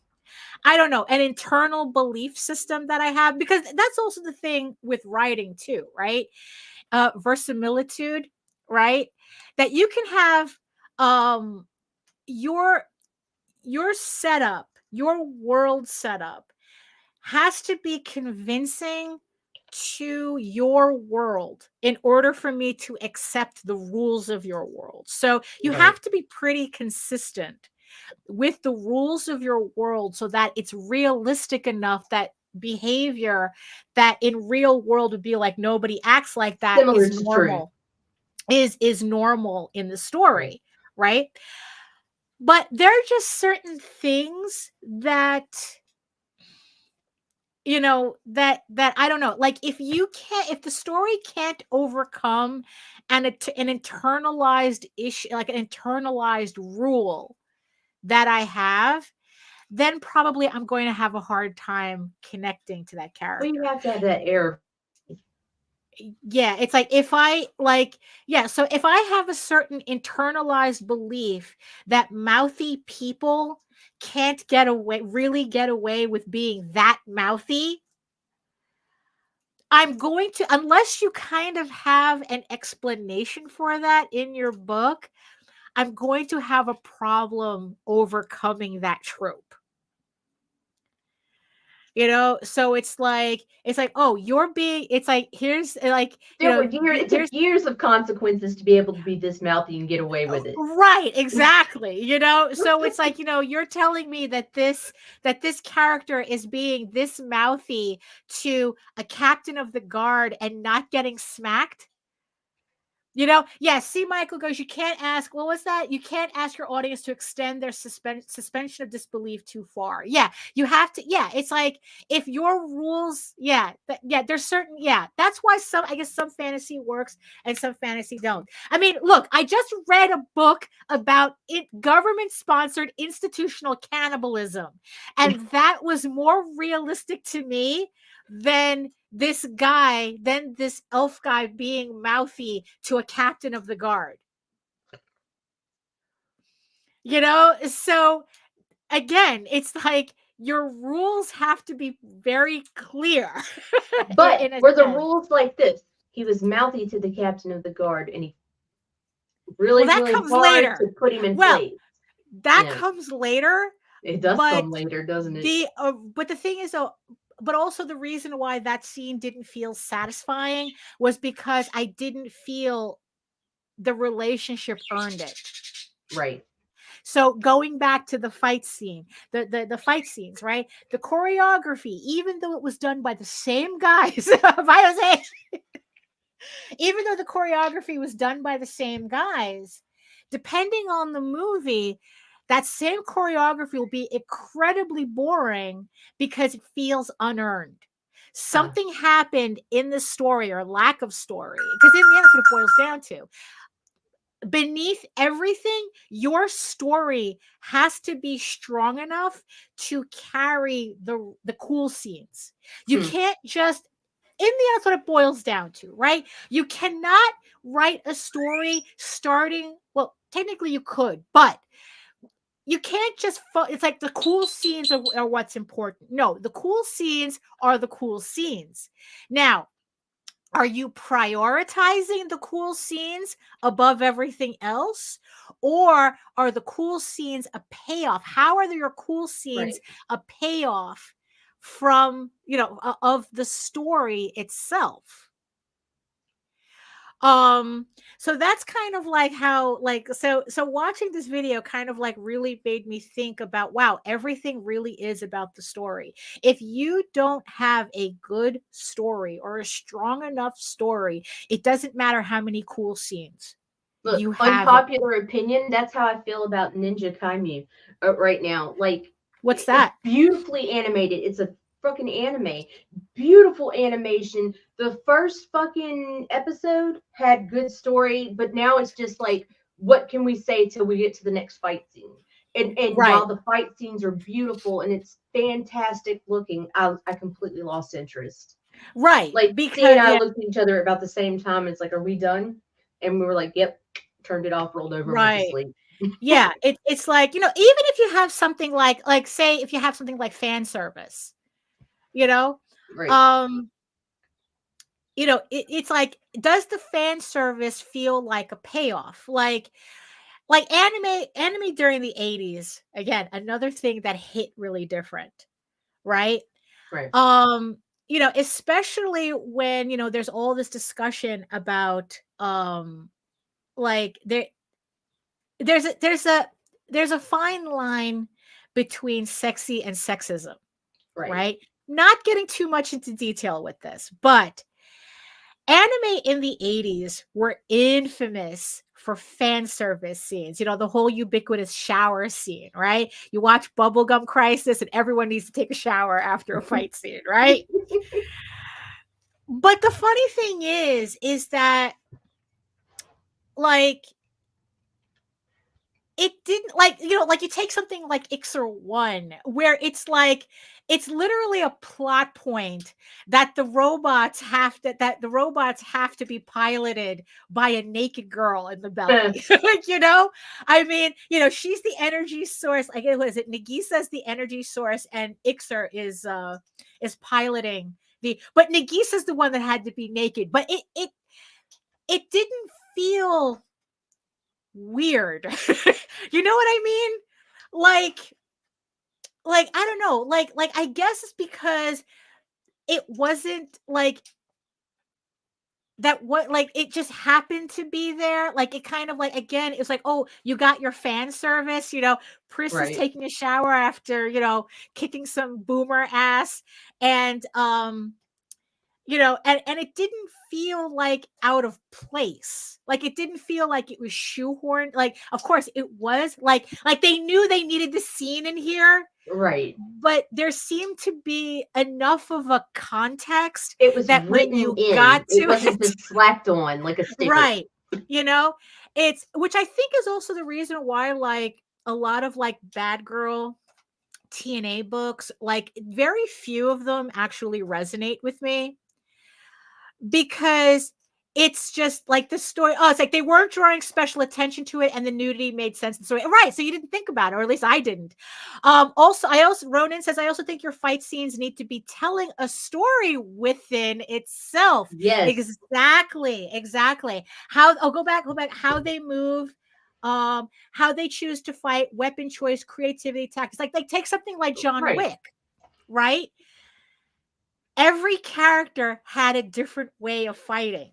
I don't know, an internal belief system that I have, because that's also the thing with writing too, right? Verisimilitude, right? That you can have your setup, your world setup has to be convincing to your world in order for me to accept the rules of your world. So you have to be pretty consistent with the rules of your world so that it's realistic enough that behavior that in real world would be like nobody acts like that is normal, is normal in the story, right? But there are just certain things that that I don't know, like if the story can't overcome an internalized issue, like an internalized rule that I have, then probably I'm going to have a hard time connecting to that character. Well, you have to have that air. Yeah, it's like if I so if I have a certain internalized belief that mouthy people can't really get away with being that mouthy, I'm going to, unless you kind of have an explanation for that in your book, I'm going to have a problem overcoming that trope. You know, so it's like, oh, you're being, it's like, here's like, you know, It took years of consequences to be able to be this mouthy and get away with it. right, exactly. You know, so it's like, you know, you're telling me that this character is being this mouthy to a captain of the guard and not getting smacked. You know, yeah. See, Michael goes, you can't ask, what was that? You can't ask your audience to extend their suspension of disbelief too far. Yeah, you have to. Yeah, it's like if your rules, yeah, there's certain, yeah. That's why I guess some fantasy works and some fantasy don't. I mean, look, I just read a book about government-sponsored institutional cannibalism, and that was more realistic to me than this elf guy being mouthy to a captain of the guard. You know, so again, it's like your rules have to be very clear. But were the rules like this? He was mouthy to the captain of the guard, and he really hard later to put him in place. That comes later. It does come later, doesn't it? But the thing is, though, but also the reason why that scene didn't feel satisfying was because I didn't feel the relationship earned it. Right. So going back to the fight scene, the fight scenes, right? The choreography, even though it was done by the same guys, even though the choreography was done by the same guys, depending on the movie, that same choreography will be incredibly boring because it feels unearned. Something happened in the story or lack of story, because in the end, that's what it boils down to. Beneath everything, your story has to be strong enough to carry the cool scenes. You can't just, in the end, that's what it boils down to, right? You cannot write a story starting, well, technically you could, but you can't just, it's like the cool scenes are what's important. No, the cool scenes are the cool scenes. Now, are you prioritizing the cool scenes above everything else? Or are the cool scenes a payoff? How are your cool scenes a payoff from, you know, of the story itself? So that's kind of like how, like, so watching this video kind of like really made me think about, wow, everything really is about the story. If you don't have a good story or a strong enough story, it doesn't matter how many cool scenes you have. Unpopular opinion, that's how I feel about Ninja Kaiju right now. Like, what's that? Beautifully animated. It's a fucking anime. Beautiful animation. The first fucking episode had good story, but now it's just like, what can we say till we get to the next fight scene? And while the fight scenes are beautiful and it's fantastic looking, I completely lost interest. Right. Like, because Steve and I looked at each other about the same time. It's like, are we done? And we were like, yep. Turned it off, rolled over, went to sleep. Yeah, it's like, you know, even if you have something like say if you have something like fan service, you know, you know, it's like, does the fan service feel like a payoff? Like anime during the 80s, again, another thing that hit really different, right? You know, especially when, you know, there's all this discussion about like there's a fine line between sexy and sexism, right? Not getting too much into detail with this, but anime in the 80s were infamous for fan service scenes. You know, the whole ubiquitous shower scene, right? You watch Bubblegum Crisis and everyone needs to take a shower after a fight scene, right? But the funny thing is that, like, it didn't, like, you know, like you take something like Ixer 1, where it's like, it's literally a plot point that the robots have to be piloted by a naked girl in the belly. Like, you know, I mean, you know, she's the energy source. I guess, what is it? Nagisa's the energy source, and Ixer is piloting but Nagisa's the one that had to be naked. But it didn't feel weird. You know what I mean? like I don't know, like I guess it's because it wasn't like that what like it just happened to be there. Like it kind of like again, it was like, oh, you got your fan service, Pris is Right. taking a shower after, kicking some boomer ass. And and it didn't feel like out of place. Like it didn't feel like it was shoehorned. Like, of course, it was like they knew they needed the scene in here, Right. but there seemed to be enough of a context It was that when written you in. got It to wasn't it, just slapped on like a sticker. right, it's which I think is also the reason why like a lot of like bad girl TNA books, like very few of them actually resonate with me. Because it's just like the story. Oh, it's like they weren't drawing special attention to it, and the nudity made sense. So right, so you didn't think about it, or at least I didn't. Also, Ronan says I also think your fight scenes need to be telling a story within itself. Yes. Exactly. Go back. How they move, how they choose to fight, weapon choice, creativity, tactics. Like take something like John Wick, right? Every character had a different way of fighting,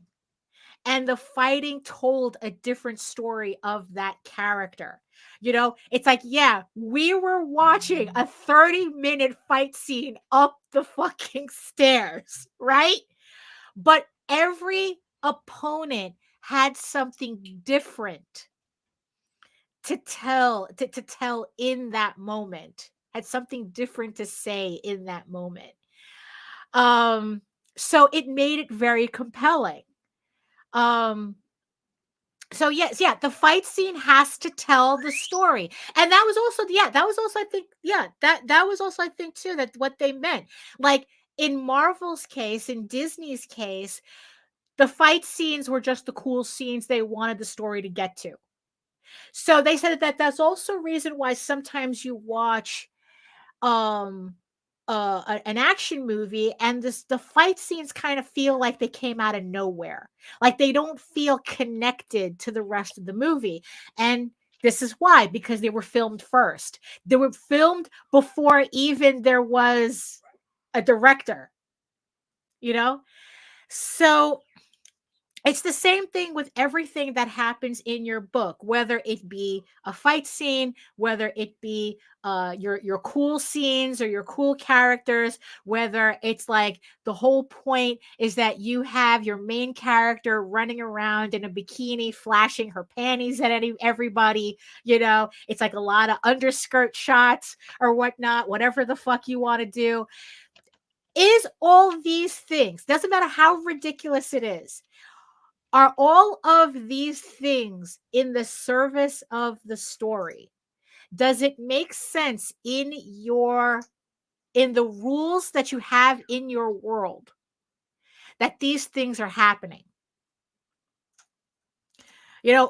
and the fighting told a different story of that character. It's like, yeah, we were watching a 30-minute fight scene up the fucking stairs, right? But every opponent had something different to tell in that moment, had something different to say in that moment. So it made it very compelling. So yes, the fight scene has to tell the story. And that was also I think, that was also I think too, that what they meant. Like in Marvel's case, in Disney's case, the fight scenes were just the cool scenes they wanted the story to get to. So they said that that's also a reason why sometimes you watch an action movie and the fight scenes kind of feel like they came out of nowhere, like they don't feel connected to the rest of the movie. And this is why, because they were filmed first. They were filmed before even there was a director, so it's the same thing with everything that happens in your book, whether it be a fight scene, whether it be your cool scenes or your cool characters, whether it's like the whole point is that you have your main character running around in a bikini, flashing her panties at everybody. It's like a lot of underskirt shots or whatnot, whatever the fuck you want to do. Is all these things, doesn't matter how ridiculous it is, are all of these things in the service of the story? Does it make sense in the rules that you have in your world that these things are happening?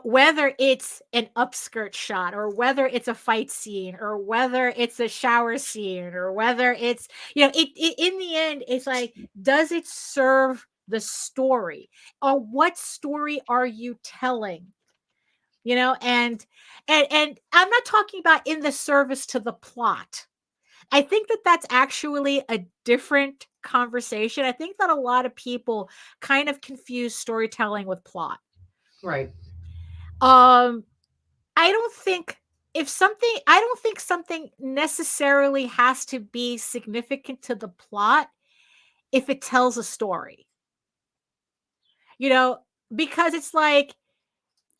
Whether it's an upskirt shot, or whether it's a fight scene, or whether it's a shower scene, or whether it's, it in the end, it's like, does it serve the story, or what story are you telling? And I'm not talking about in the service to the plot. I think that that's actually a different conversation. I think that a lot of people kind of confuse storytelling with plot. Right. I don't think something necessarily has to be significant to the plot if it tells a story. Because it's like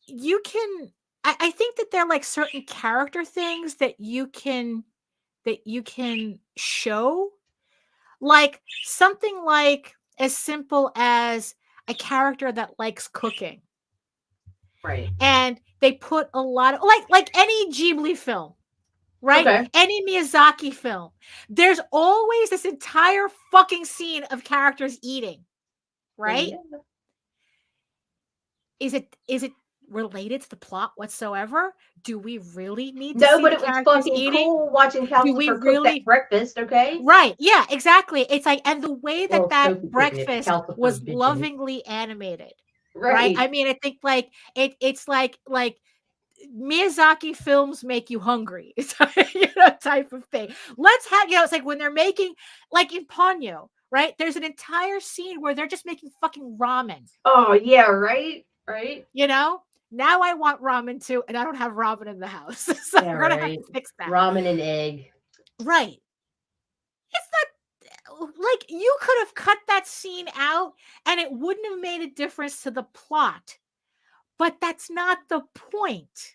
I think that there are like certain character things that you can show, like something like as simple as a character that likes cooking. Right. And they put a lot of like any Ghibli film, right? Okay. Any Miyazaki film. There's always this entire fucking scene of characters eating, right? Yeah. Is it related to the plot whatsoever? Do we really need to No, see but the it was characters fucking eating? cool watching Calcifer cook that breakfast, okay? Right. Yeah, exactly. It's like, and the way that Well, Sophie breakfast couldn't if was Calcifer's bitching. lovingly animated. Right. I mean, I think like it's like Miyazaki films make you hungry, type of thing. Let's have, it's like when they're making, like in Ponyo, right? There's an entire scene where they're just making fucking ramen. Oh yeah, right. Now I want ramen too, and I don't have ramen in the house, so Yeah, we're gonna right. have to fix that. Ramen and egg. Right. It's not like you could have cut that scene out, and it wouldn't have made a difference to the plot. But that's not the point,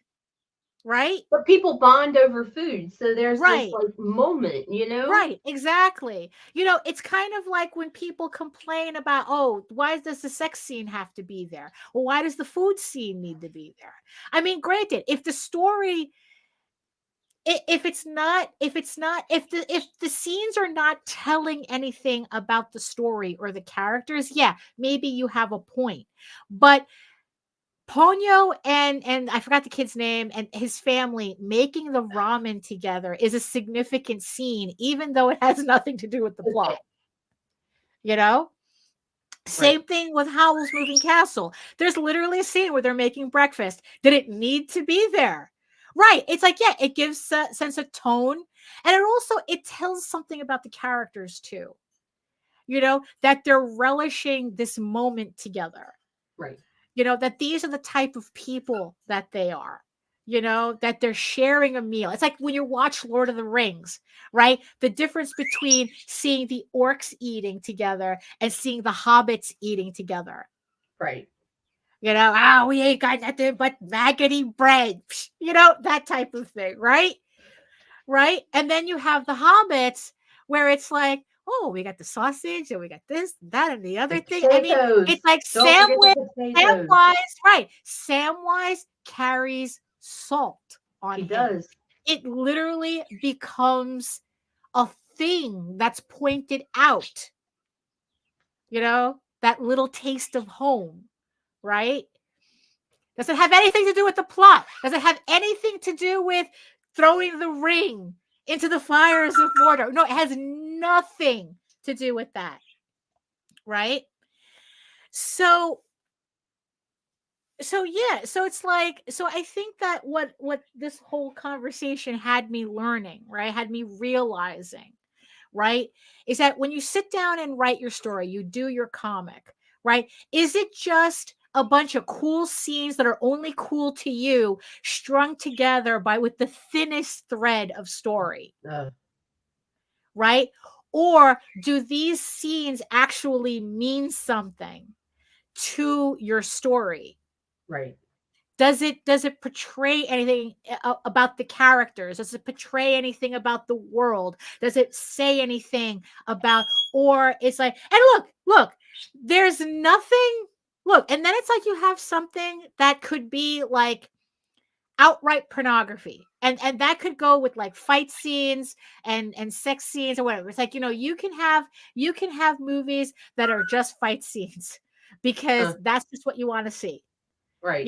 right? But people bond over food, so there's Right. this like moment, Right, exactly. It's kind of like when people complain about, oh, why does the sex scene have to be there? Well, why does the food scene need to be there? I mean, granted, if the story, if the scenes are not telling anything about the story or the characters, yeah, maybe you have a point. But Ponyo and I forgot the kid's name, and his family making the ramen together is a significant scene, even though it has nothing to do with the plot. Same thing with Howl's Moving Castle. There's literally a scene where they're making breakfast. Did it need to be there? Right. It's like, yeah, it gives a sense of tone, and it tells something about the characters too. That they're relishing this moment together. Right. That these are the type of people that they are, that they're sharing a meal. It's like when you watch Lord of the Rings, right? The difference between seeing the orcs eating together and seeing the hobbits eating together. Right. We ain't got nothing but maggoty bread, that type of thing, right? Right. And then you have the hobbits where it's like, oh, we got the sausage and we got this, that, and the other thing. I mean, it's like Samwise, right? Samwise carries salt on him. He does. It literally becomes a thing that's pointed out. That little taste of home, right? Does it have anything to do with the plot? Does it have anything to do with throwing the ring into the fires of Mordor? No, it has nothing to do with that, right? So yeah, so it's like, so I think that what this whole conversation had me learning, right, had me realizing, right, is that when you sit down and write your story, you do your comic, right, is it just a bunch of cool scenes that are only cool to you, strung together with the thinnest thread of story, right? Or do these scenes actually mean something to your story? Right. Does it portray anything about the characters? Does it portray anything about the world? Does it say anything about, or it's like, and look, there's nothing. Look, and then it's like you have something that could be like outright pornography, and that could go with like fight scenes and sex scenes or whatever. It's like, you can have movies that are just fight scenes because that's just what you want to see. Right.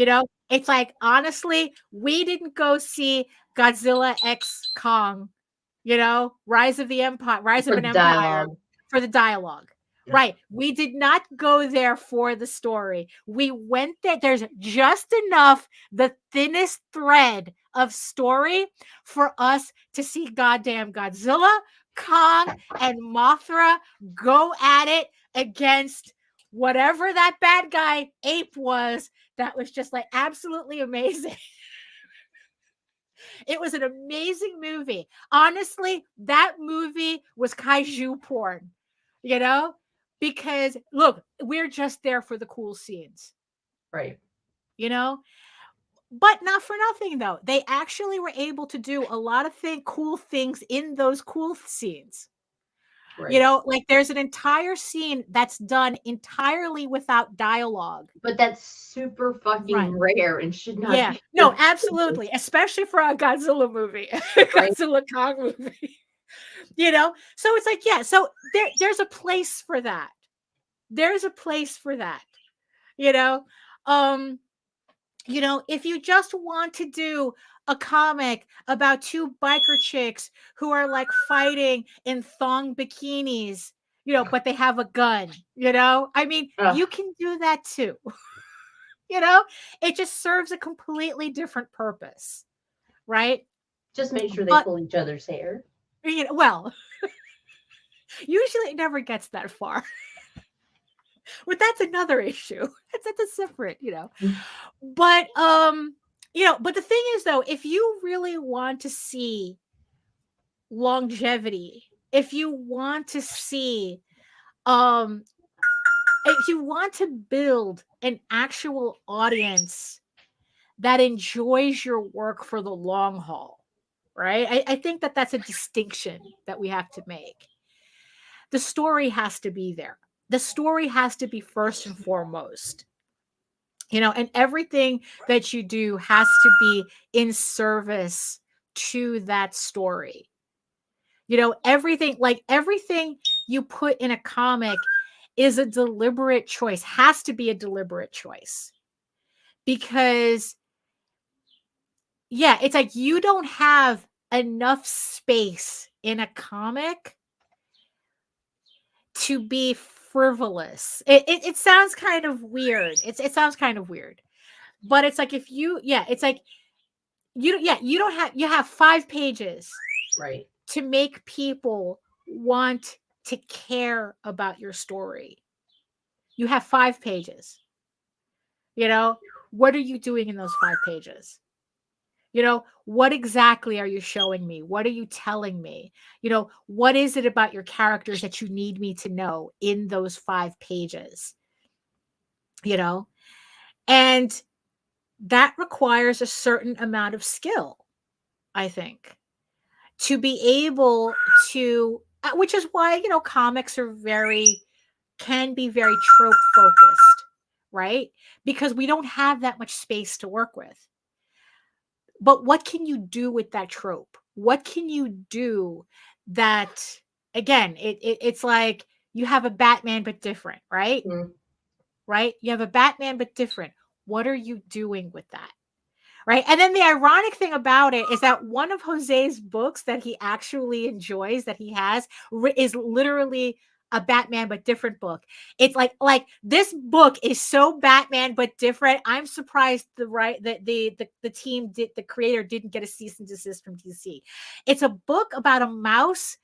It's like, honestly, we didn't go see Godzilla X Kong, Rise of an Empire for the dialogue. Yeah. Right. We did not go there for the story. We went there. There's just enough, the thinnest thread of story for us to see goddamn Godzilla, Kong, and Mothra go at it against whatever that bad guy ape was. That was just like absolutely amazing. It was an amazing movie. Honestly, that movie was kaiju porn, because look, we're just there for the cool scenes. Right. But not for nothing though. They actually were able to do a lot of cool things in those cool scenes. Right. Like there's an entire scene that's done entirely without dialogue. But that's super fucking rare and should not be. No, absolutely. Especially for a Godzilla movie. Godzilla Kong movie. So it's like, yeah, so there's a place for that. There's a place for that. If you just want to do a comic about two biker chicks who are like fighting in thong bikinis, but they have a gun, I mean, you can do that too. it just serves a completely different purpose, right? Just make sure they But pull each other's hair. well, usually it never gets that far. But that's another issue. That's a separate, Mm. But but the thing is though, if you really want to see longevity, if you want to see if you want to build an actual audience that enjoys your work for the long haul, right? I think that that's a distinction that we have to make. The story has to be there. The story has to be first and foremost, and everything that you do has to be in service to that story. Everything you put in a comic is a deliberate choice, has to be a deliberate choice. Because, yeah, it's like you don't have enough space in a comic to be frivolous. It sounds kind of weird. It sounds kind of weird. But it's like it's like you have 5 pages, Right. to make people want to care about your story. You have 5 pages. What are you doing in those 5 pages? What exactly are you showing me? What are you telling me? What is it about your characters that you need me to know in those 5 pages? And that requires a certain amount of skill, I think, to be able to, which is why, comics can be very trope focused, right? Because we don't have that much space to work with. But what can you do with that trope? What can you do that, again, it's like you have a Batman but different, right? Mm. Right? You have a Batman but different. What are you doing with that? Right? And then the ironic thing about it is that one of Jose's books that he actually enjoys, that he has, is literally a Batman but different book. It's like this book is so Batman but different. I'm surprised the team the creator didn't get a cease and desist from DC. It's a book about a mouse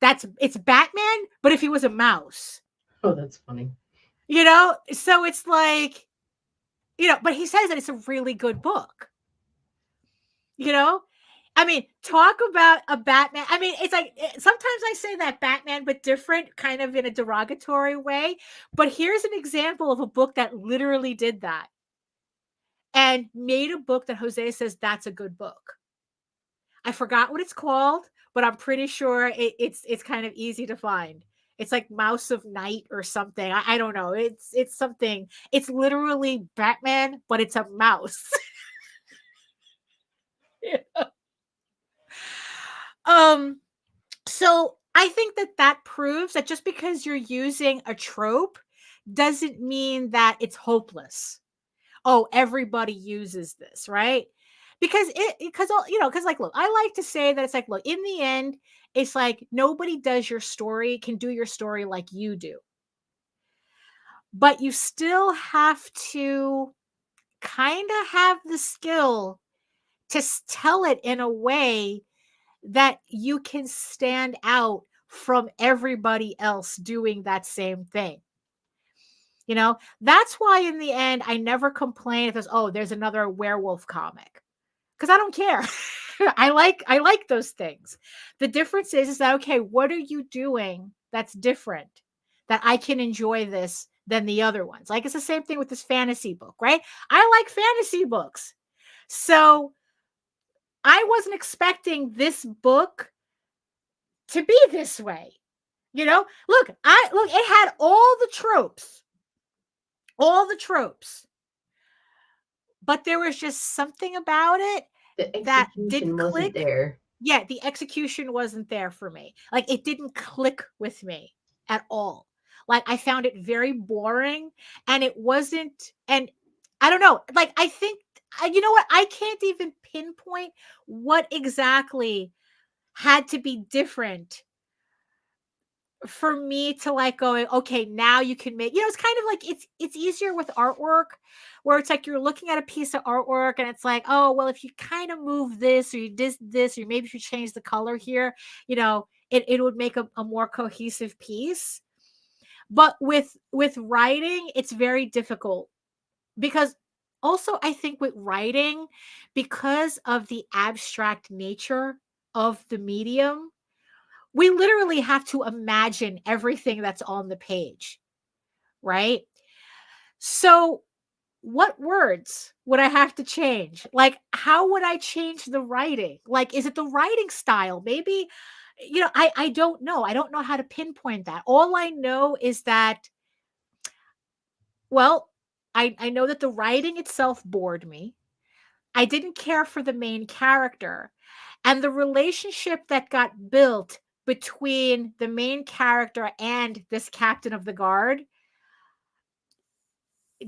it's Batman, but if he was a mouse. Oh, that's funny. So it's like, but he says that it's a really good book. I mean, talk about a Batman. I mean, it's like sometimes I say that Batman, but different, kind of in a derogatory way. But here's an example of a book that literally did that and made a book that Jose says that's a good book. I forgot what it's called, but I'm pretty sure it's kind of easy to find. It's like Mouse of Night or something. I don't know. It's something. It's literally Batman, but it's a mouse. So I think that proves that just because you're using a trope doesn't mean that it's hopeless. Oh, everybody uses this, right? Because look, I like to say that it's like, look, in the end, it's like nobody can do your story like you do. But you still have to kind of have the skill to tell it in a way that you can stand out from everybody else doing that same thing. That's why in the end, I never complain if there's another werewolf comic, because I don't care. I like those things. The difference is that, okay, what are you doing that's different that I can enjoy this than the other ones? Like, it's the same thing with this fantasy book, right? I like fantasy books. So I wasn't expecting this book to be this way. Look, it had all the tropes, but there was just something about it that didn't click. There. Yeah, the execution wasn't there for me. Like, it didn't click with me at all. Like, I found it very boring, and it wasn't, and I don't know, like, I think, you know what? I can't even pinpoint what exactly had to be different for me to like go, okay, now you can make, it's kind of like it's easier with artwork where it's like you're looking at a piece of artwork and it's like, oh, well, if you kind of move this or you did this, or maybe if you change the color here, it would make a more cohesive piece. But with writing, it's very difficult because also I think with writing, because of the abstract nature of the medium, we literally have to imagine everything that's on the page, right? So what words would I have to change? Like, how would I change the writing? Like, is it the writing style? Maybe, I don't know. I don't know how to pinpoint that. All I know is that, well, I know that the writing itself bored me. I didn't care for the main character. And the relationship that got built between the main character and this captain of the guard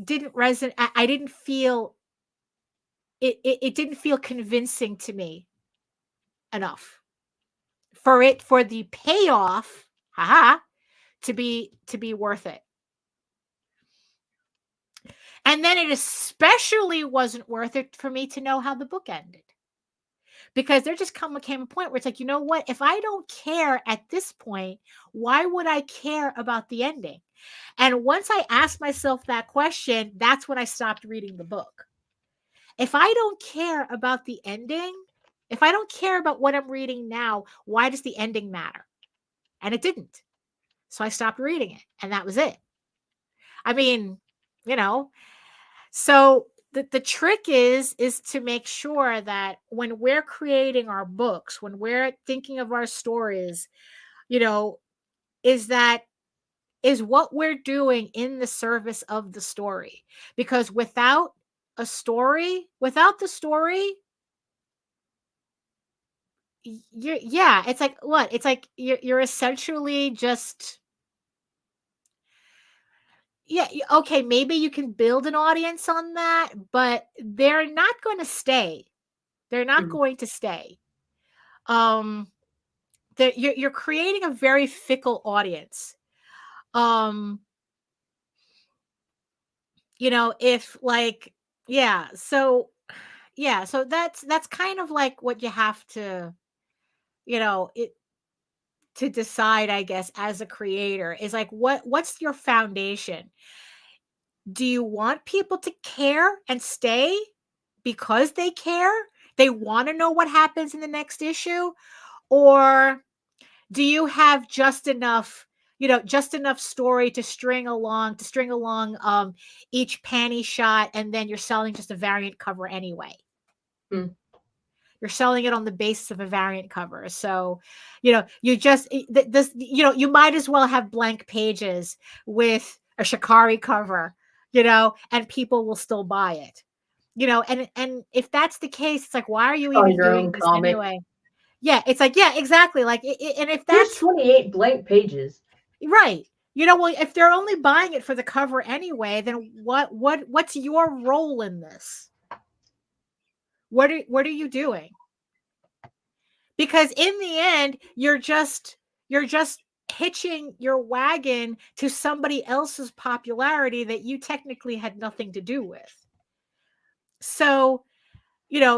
didn't resonate. I didn't feel it didn't feel convincing to me enough for the payoff, to be worth it. And then it especially wasn't worth it for me to know how the book ended. Because there just came a point where it's like, you know what? If I don't care at this point, why would I care about the ending? And once I asked myself that question, that's when I stopped reading the book. If I don't care about the ending, if I don't care about what I'm reading now, why does the ending matter? And it didn't. So I stopped reading it, and that was it. I mean, so the trick is to make sure that when we're creating our books, when we're thinking of our stories, is what we're doing in the service of the story. Because without the story, it's like what? It's like you're essentially just, okay, maybe you can build an audience on that, but they're not going to stay. They're not going to stay. You're creating a very fickle audience. If like, so that's kind of like what you have to, to decide, I guess, as a creator, is like, what's your foundation? Do you want people to care and stay because they care? They want to know what happens in the next issue? Or do you have just enough story to string along each panty shot, and then you're selling just a variant cover anyway? You're selling it on the basis of a variant cover. So, you just this, you might as well have blank pages with a Shikari cover, and people will still buy it. And if that's the case, it's like, why are you even doing this anyway? Yeah, it's like, yeah, exactly. Like, and if there's 28 blank pages, right? Well, if they're only buying it for the cover anyway, then what's your role in this? What are you doing? Because in the end, you're just hitching your wagon to somebody else's popularity that you technically had nothing to do with. So,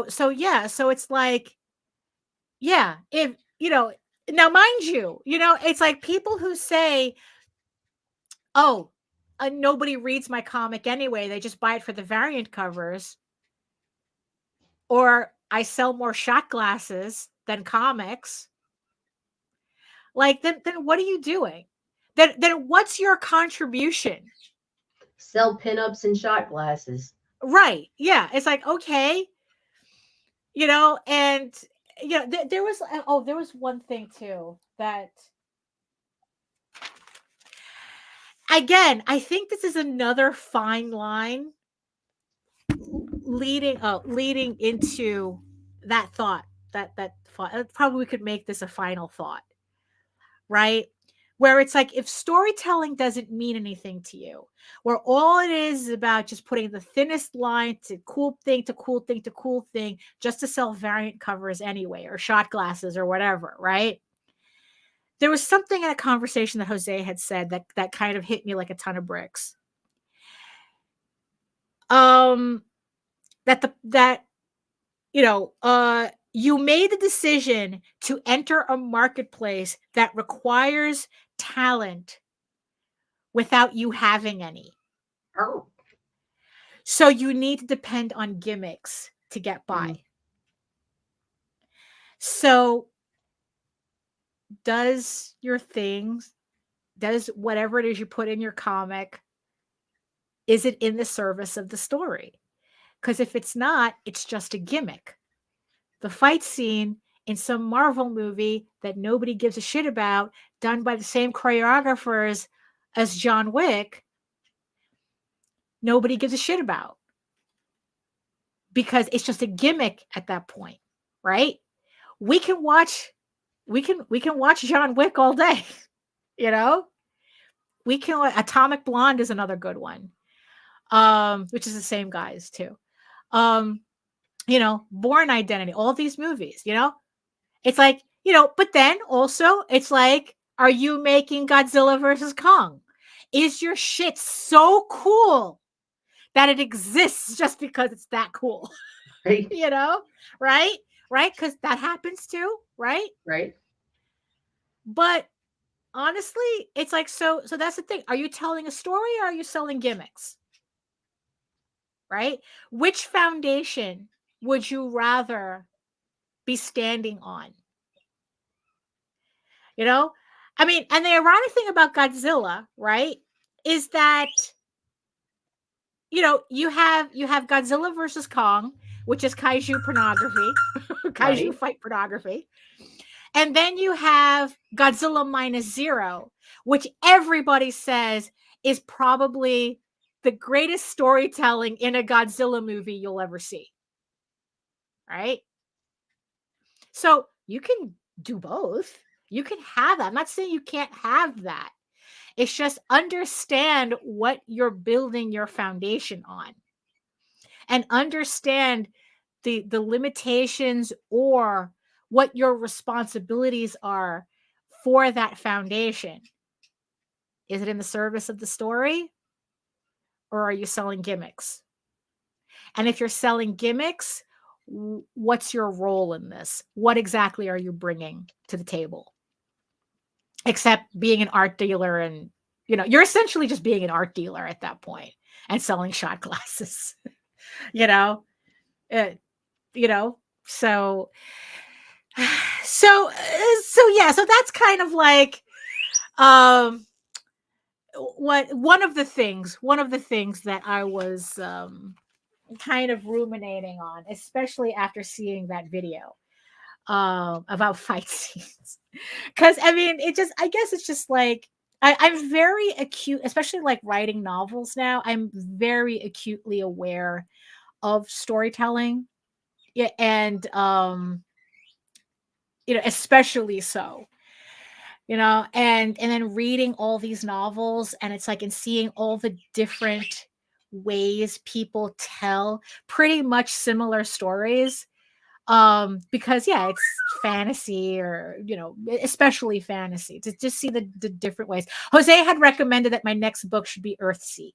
so it's like, if, now mind you, it's like people who say, oh, nobody reads my comic anyway, they just buy it for the variant covers, or I sell more shot glasses than comics. Like, then what are you doing? Then what's your contribution? Sell pinups and shot glasses. Right. Yeah. It's like, okay. And there was one thing too that, again, I think this is another fine line leading into that thought, that thought. Probably we could make this a final thought, right? Where it's like, if storytelling doesn't mean anything to you, where all it is about just putting the thinnest line to cool thing to cool thing to cool thing, just to sell variant covers anyway, or shot glasses or whatever, right? there was something in a conversation that Jose had said that kind of hit me like a ton of bricks. That you made the decision to enter a marketplace that requires talent without you having any. Oh. So you need to depend on gimmicks to get by. So does whatever it is you put in your comic, is it in the service of the story? Because if it's not, it's just a gimmick. The fight scene in some Marvel movie that nobody gives a shit about, done by the same choreographers as John Wick, nobody gives a shit about. Because it's just a gimmick at that point, right? We can watch John Wick all day, Atomic Blonde is another good one, which is the same guys too. Born Identity, all these movies, it's like, but then also it's like, are you making Godzilla versus Kong? Is your shit so cool that it exists just because it's that cool? Right. Right? Right? Because that happens too, right? Right. But honestly, it's like, so that's the thing. Are you telling a story or are you selling gimmicks? Right? Which foundation would you rather be standing on? I mean, and the ironic thing about Godzilla, right, is that you have Godzilla versus Kong, which is kaiju pornography, kaiju fight pornography. And then you have Godzilla Minus Zero, which everybody says is probably the greatest storytelling in a Godzilla movie you'll ever see. Right? So you can do both. You can have that. I'm not saying you can't have that. It's just understand what you're building your foundation on. And understand the limitations or what your responsibilities are for that foundation. Is it in the service of the story? Or are you selling gimmicks? And if you're selling gimmicks, what's your role in this? What exactly are you bringing to the table? Except being an art dealer, and you're essentially just being an art dealer at that point and selling shot glasses. So yeah, so that's kind of like one of the things that I was kind of ruminating on, especially after seeing that video about fight scenes. Because I mean, I guess it's just like I'm very acute, especially like writing novels now. I'm very acutely aware of storytelling. Yeah, and especially so, and then reading all these novels, and it's like, and seeing all the different ways people tell pretty much similar stories, because it's fantasy, or especially fantasy, to just see the different ways. Jose had recommended that my next book should be Earthsea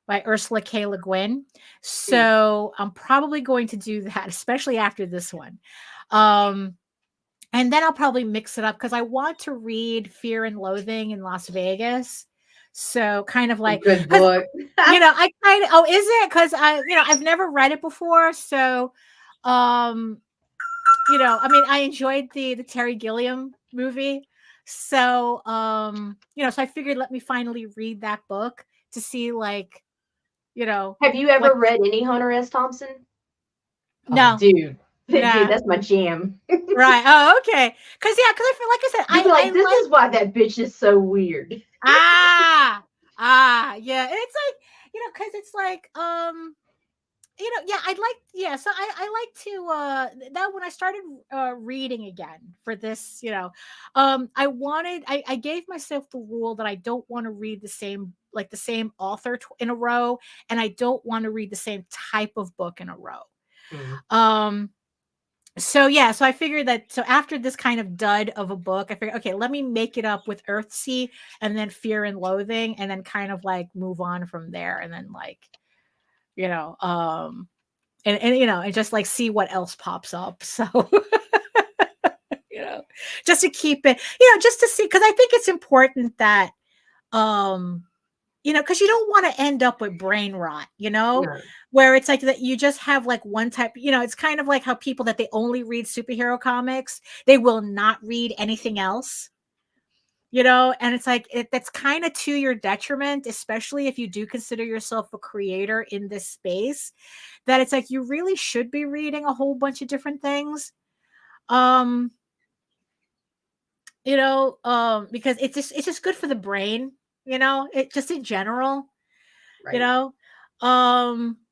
by Ursula K. Le Guin. So I'm probably going to do that, especially after this one. And then I'll probably mix it up because I want to read Fear and Loathing in Las Vegas. So kind of like, good book. I kind of, is it? Because I've never read it before. So, I mean, I enjoyed the Terry Gilliam movie. So, so I figured, let me finally read that book to see, like, Have you ever read any Hunter S. Thompson? No. Oh, dude. Nah. Dude, that's my jam. Right. Oh, okay. Because I feel like I said, this is why that bitch is so weird. Yeah. And it's like, because it's like, so I like to that when I started reading again for this, I gave myself the rule that I don't want to read the same author in a row, and I don't want to read the same type of book in a row. So yeah, so I figured that so after this kind of dud of a book, I figured, okay, let me make it up with Earthsea and then Fear and Loathing, and then kind of like move on from there, and then like, you know, and you know, and just like see what else pops up. So you know, just to keep it, you know, just to see, because I think it's important that you know, because you don't want to end up with brain rot, you know, No. where it's like that you just have like one type, you know, it's kind of like how people that they only read superhero comics, they will not read anything else, you know, and it's like that's kind of to your detriment, especially if you do consider yourself a creator in this space, that it's like you really should be reading a whole bunch of different things. Um, you know, because it's just good for the brain, you know, it just in general. You Right. know?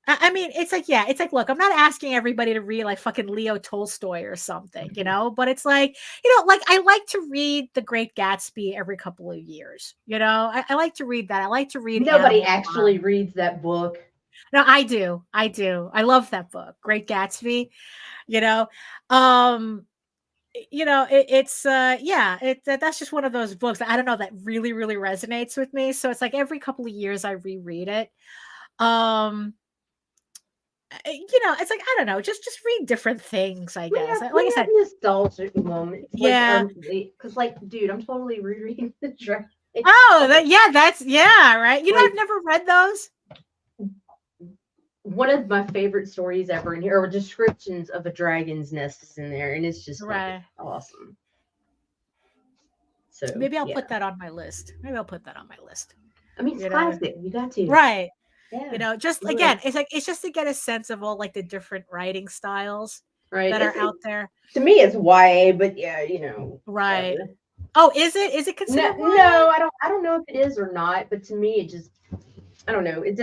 I mean, it's like, yeah, it's like, look, I'm not asking everybody to read like fucking Leo Tolstoy or something, you know, but it's like, you know, like I like to read The Great Gatsby every couple of years. You know, I like to read that. I like to read Nobody Animal actually Farm. reads that book. No, I do. I do. I love that book, Great Gatsby, you know. Um, you know, it's yeah, that's just one of those books that I don't know that really, really resonates with me. So it's like every couple of years I reread it. Um, you know, it's like, I don't know, just read different things, I guess. Like I We have said, nostalgic moments. Like yeah. because like, dude, I'm totally rereading the draft. Oh, yeah, that's yeah, right. You know, Like I've never read those. one of my favorite stories ever in here, or descriptions of a dragon's nest is in there, and it's just fucking Right. awesome. So Maybe I'll yeah, put that on my list. Maybe I'll put that on my list. I mean it's You know, classic. You got to. right. Yeah. You know, just do again, it. it's like it's just to get a sense of all like the different writing styles Right. that are out there. To me, it's YA, but yeah, you know, Right. whatever. Oh, is it? Is it No, considered YA? no, I don't know if it is or not, but to me, it just, I don't know. It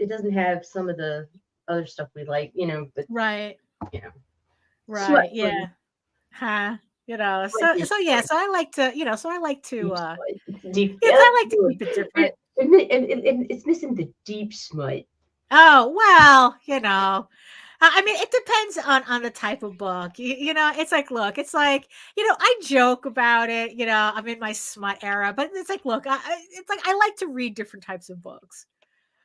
doesn't have some of the other stuff we like, you know, but Right. you know, Right. smut-free, Yeah. Huh. You know, like so deep yeah, smut, so I like to, you know, so I like to deep smut, deep. yes, Yeah, I like that's to good. keep it different. It's missing the deep smut. Oh, well, you know, I mean, it depends on the type of book. You know, it's like, look, it's like, you know, I joke about it. You know, I'm in my smut era, but it's like, look, it's like I like to read different types of books.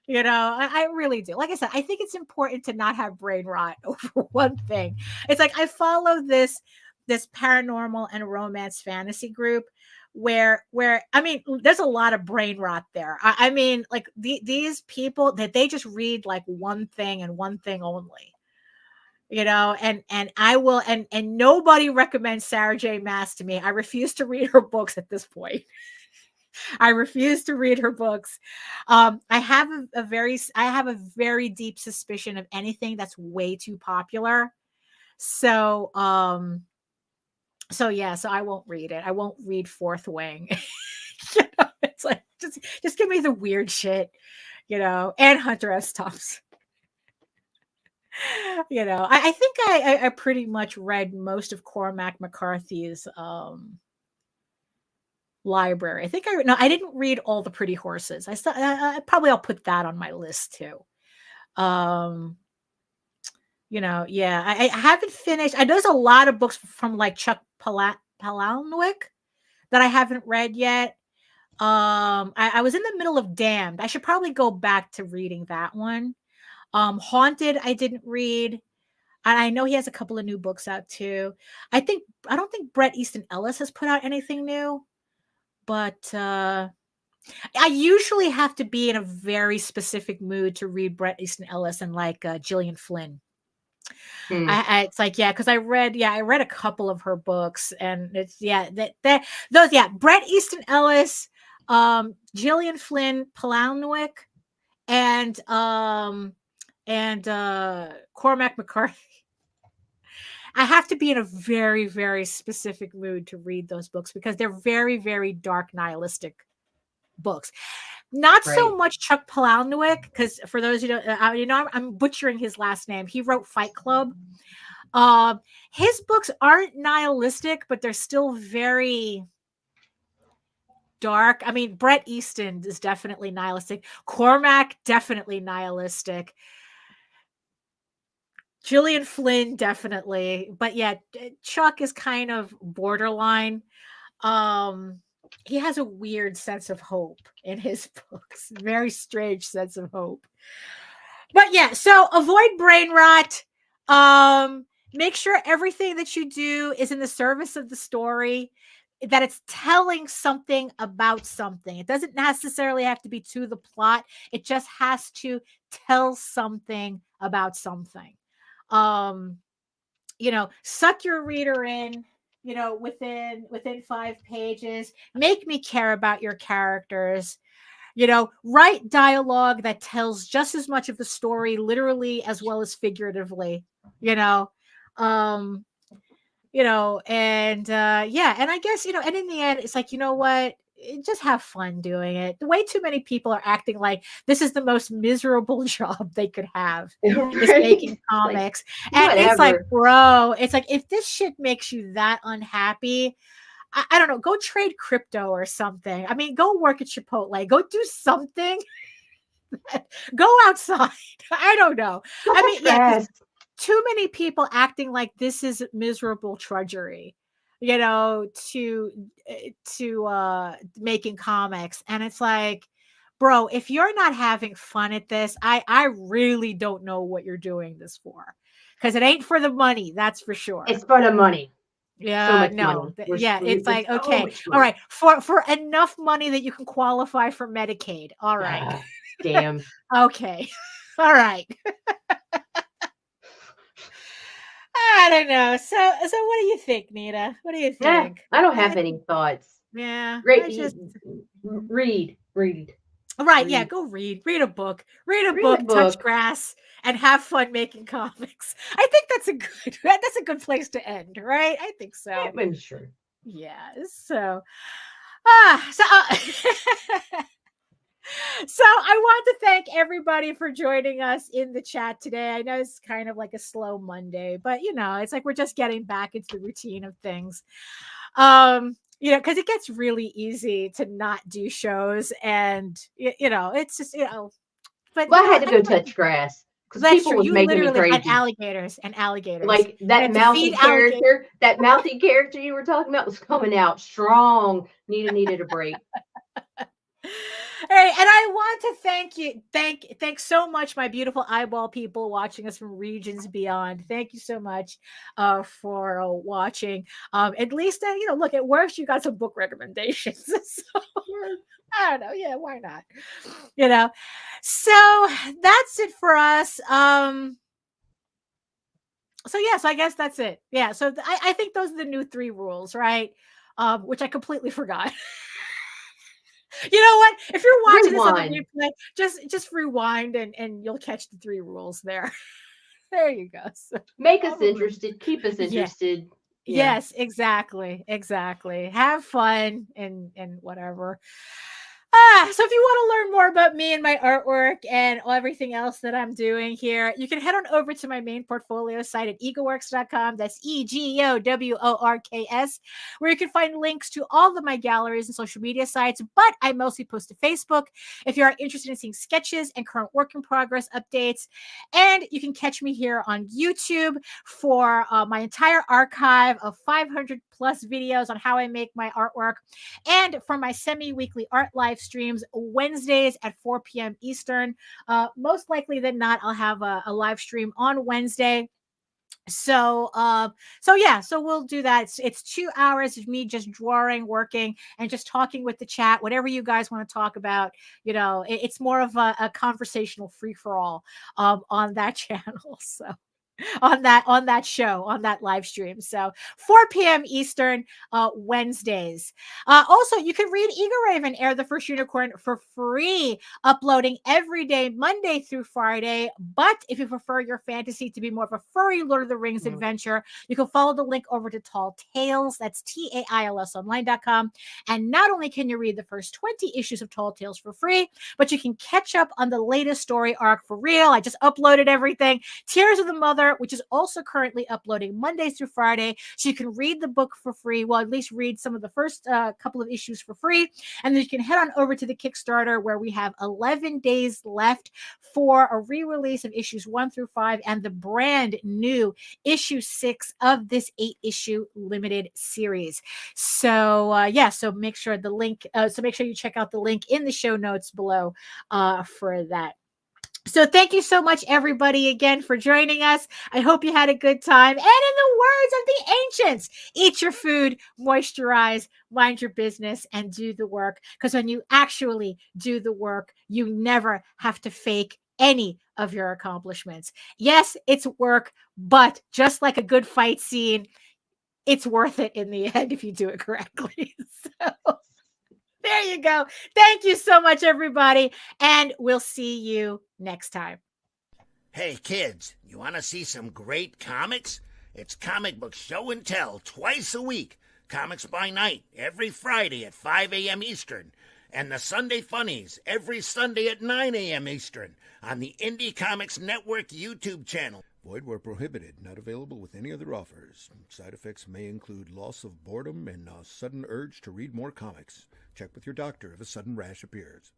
You know, I really do. Like I said, I think it's important to not have brain rot over one thing. It's like I follow this paranormal and romance fantasy group where I mean, there's a lot of brain rot there. I mean, like these people that they just read like one thing and one thing only. You know, and I will and nobody recommends Sarah J. Maas to me. I refuse to read her books at this point. I refuse to read her books. I have I have a very deep suspicion of anything that's way too popular. So so yeah, so I won't read it. I won't read Fourth Wing. You know, it's like just give me the weird shit, you know, and Hunter S. Thompson. You know, I think I pretty much read most of Cormac McCarthy's library. I think no, I didn't read all the Pretty Horses. I still, probably I'll put that on my list too. Um, you know, yeah, I haven't finished. I know there's a lot of books from like Chuck Palahniuk that I haven't read yet. I was in the middle of Damned. I should probably go back to reading that one. Haunted, I didn't read. And I know he has a couple of new books out too. I don't think Bret Easton Ellis has put out anything new, but I usually have to be in a very specific mood to read Bret Easton Ellis and like Gillian Flynn. Hmm. It's like, yeah, because I read a couple of her books, and it's yeah that those yeah Bret Easton Ellis, Gillian Flynn, Palahniuk, and Cormac McCarthy. I have to be in a very, very specific mood to read those books because they're very, very dark, nihilistic books. Not Right. so much Chuck Palahniuk, because for those who don't, you know, I'm butchering his last name. He wrote Fight Club. His books aren't nihilistic, but they're still very dark. I mean, Bret Easton is definitely nihilistic. Cormac, definitely nihilistic. Gillian Flynn, definitely. But yeah, Chuck is kind of borderline. He has a weird sense of hope in his books. Very strange sense of hope. But yeah, so avoid brain rot. Make sure everything that you do is in the service of the story, that it's telling something about something. It doesn't necessarily have to be to the plot. It just has to tell something about something. Suck your reader in, within 5 pages. Make me care about your characters. Write dialogue that tells just as much of the story, literally as well as figuratively. And I guess, and in the end, it's like, you know what? Just have fun doing it. Way too many people are acting like this is the most miserable job they could have, is making comics. And it's like, bro, it's like, if this shit makes you that unhappy, I don't know, go trade crypto or something. I mean, go work at Chipotle, go do something, go outside. I don't know. I mean, yeah, too many people acting like this is miserable trudgery, to making comics. And it's like, bro, if you're not having fun at this, I really don't know what you're doing this for, because it ain't for the money, that's for sure. It's for the money. Yeah, no. It's like, okay, all right, for enough money that you can qualify for Medicaid. All right. Damn. Okay. All right. I don't know. So what do you think, Nita? What do you think? I don't have any thoughts. Yeah. Read. Right. Yeah. Go read. Read a book. Read a book. Touch grass and have fun making comics. I think that's a good place to end, right? I think so. I'm sure. Yeah. So I want to thank everybody for joining us in the chat today. I know it's kind of like a slow Monday, but it's like we're just getting back into the routine of things. Because it gets really easy to not do shows, and it's just But I had to go touch grass because people was making me crazy. And alligators. Like that mouthy character, you were talking about was coming out strong. Needed a break. All right, and I want to thank so much my beautiful eyeball people watching us from regions beyond. Thank you so much for watching. At least look, at worst you got some book recommendations. So I don't know, yeah, why not? So that's it for us. So I guess that's it. Yeah, so I think those are the new 3 rules, right? Which I completely forgot. You know what? If you're watching this on the replay, just rewind and you'll catch the 3 rules there. There you go. So, make us interested. Keep us interested. Yeah. Yes, exactly. Have fun and whatever. So if you want to learn more about me and my artwork and everything else that I'm doing here, you can head on over to my main portfolio site at egoworks.com. That's EGOWORKS, where you can find links to all of my galleries and social media sites, but I mostly post to Facebook if you are interested in seeing sketches and current work in progress updates. And you can catch me here on YouTube for my entire archive of 500 plus videos on how I make my artwork, and for my semi-weekly art live streams Wednesdays at 4 p.m. Eastern. Most likely than not, I'll have a live stream on Wednesday. So we'll do that. It's 2 hours of me just drawing, working, and just talking with the chat, whatever you guys want to talk about. It's more of a conversational free-for-all on that channel. So on that show, on that live stream. So 4 p.m. Eastern, Wednesdays. Also, you can read Ego Raven, Air the First Unicorn, for free, uploading every day, Monday through Friday. But if you prefer your fantasy to be more of a furry Lord of the Rings adventure, you can follow the link over to Tall Tales. That's TAILSonline.com. And not only can you read the first 20 issues of Tall Tales for free, but you can catch up on the latest story arc for real. I just uploaded everything. Tears of the Mother Kickstarter, which is also currently uploading Mondays through Friday. So you can read the book for free. Well, at least read some of the first couple of issues for free. And then you can head on over to the Kickstarter, where we have 11 days left for a re-release of issues 1 through 5 and the brand new issue 6 of this 8-issue limited series. So so make sure the link. So make sure you check out the link in the show notes below for that. So thank you so much, everybody, again for joining us. I hope you had a good time. And in the words of the ancients, eat your food, moisturize, mind your business, and do the work. Because when you actually do the work, you never have to fake any of your accomplishments. Yes, it's work, but just like a good fight scene, it's worth it in the end if you do it correctly. So there you go. Thank you so much, everybody. And we'll see you next time. Hey, kids, you want to see some great comics? It's Comic Book Show and Tell twice a week. Comics by Night every Friday at 5 a.m. Eastern. And the Sunday Funnies every Sunday at 9 a.m. Eastern on the Indie Comics Network YouTube channel. Void where prohibited. Not available with any other offers. Side effects may include loss of boredom and a sudden urge to read more comics. Check with your doctor if a sudden rash appears.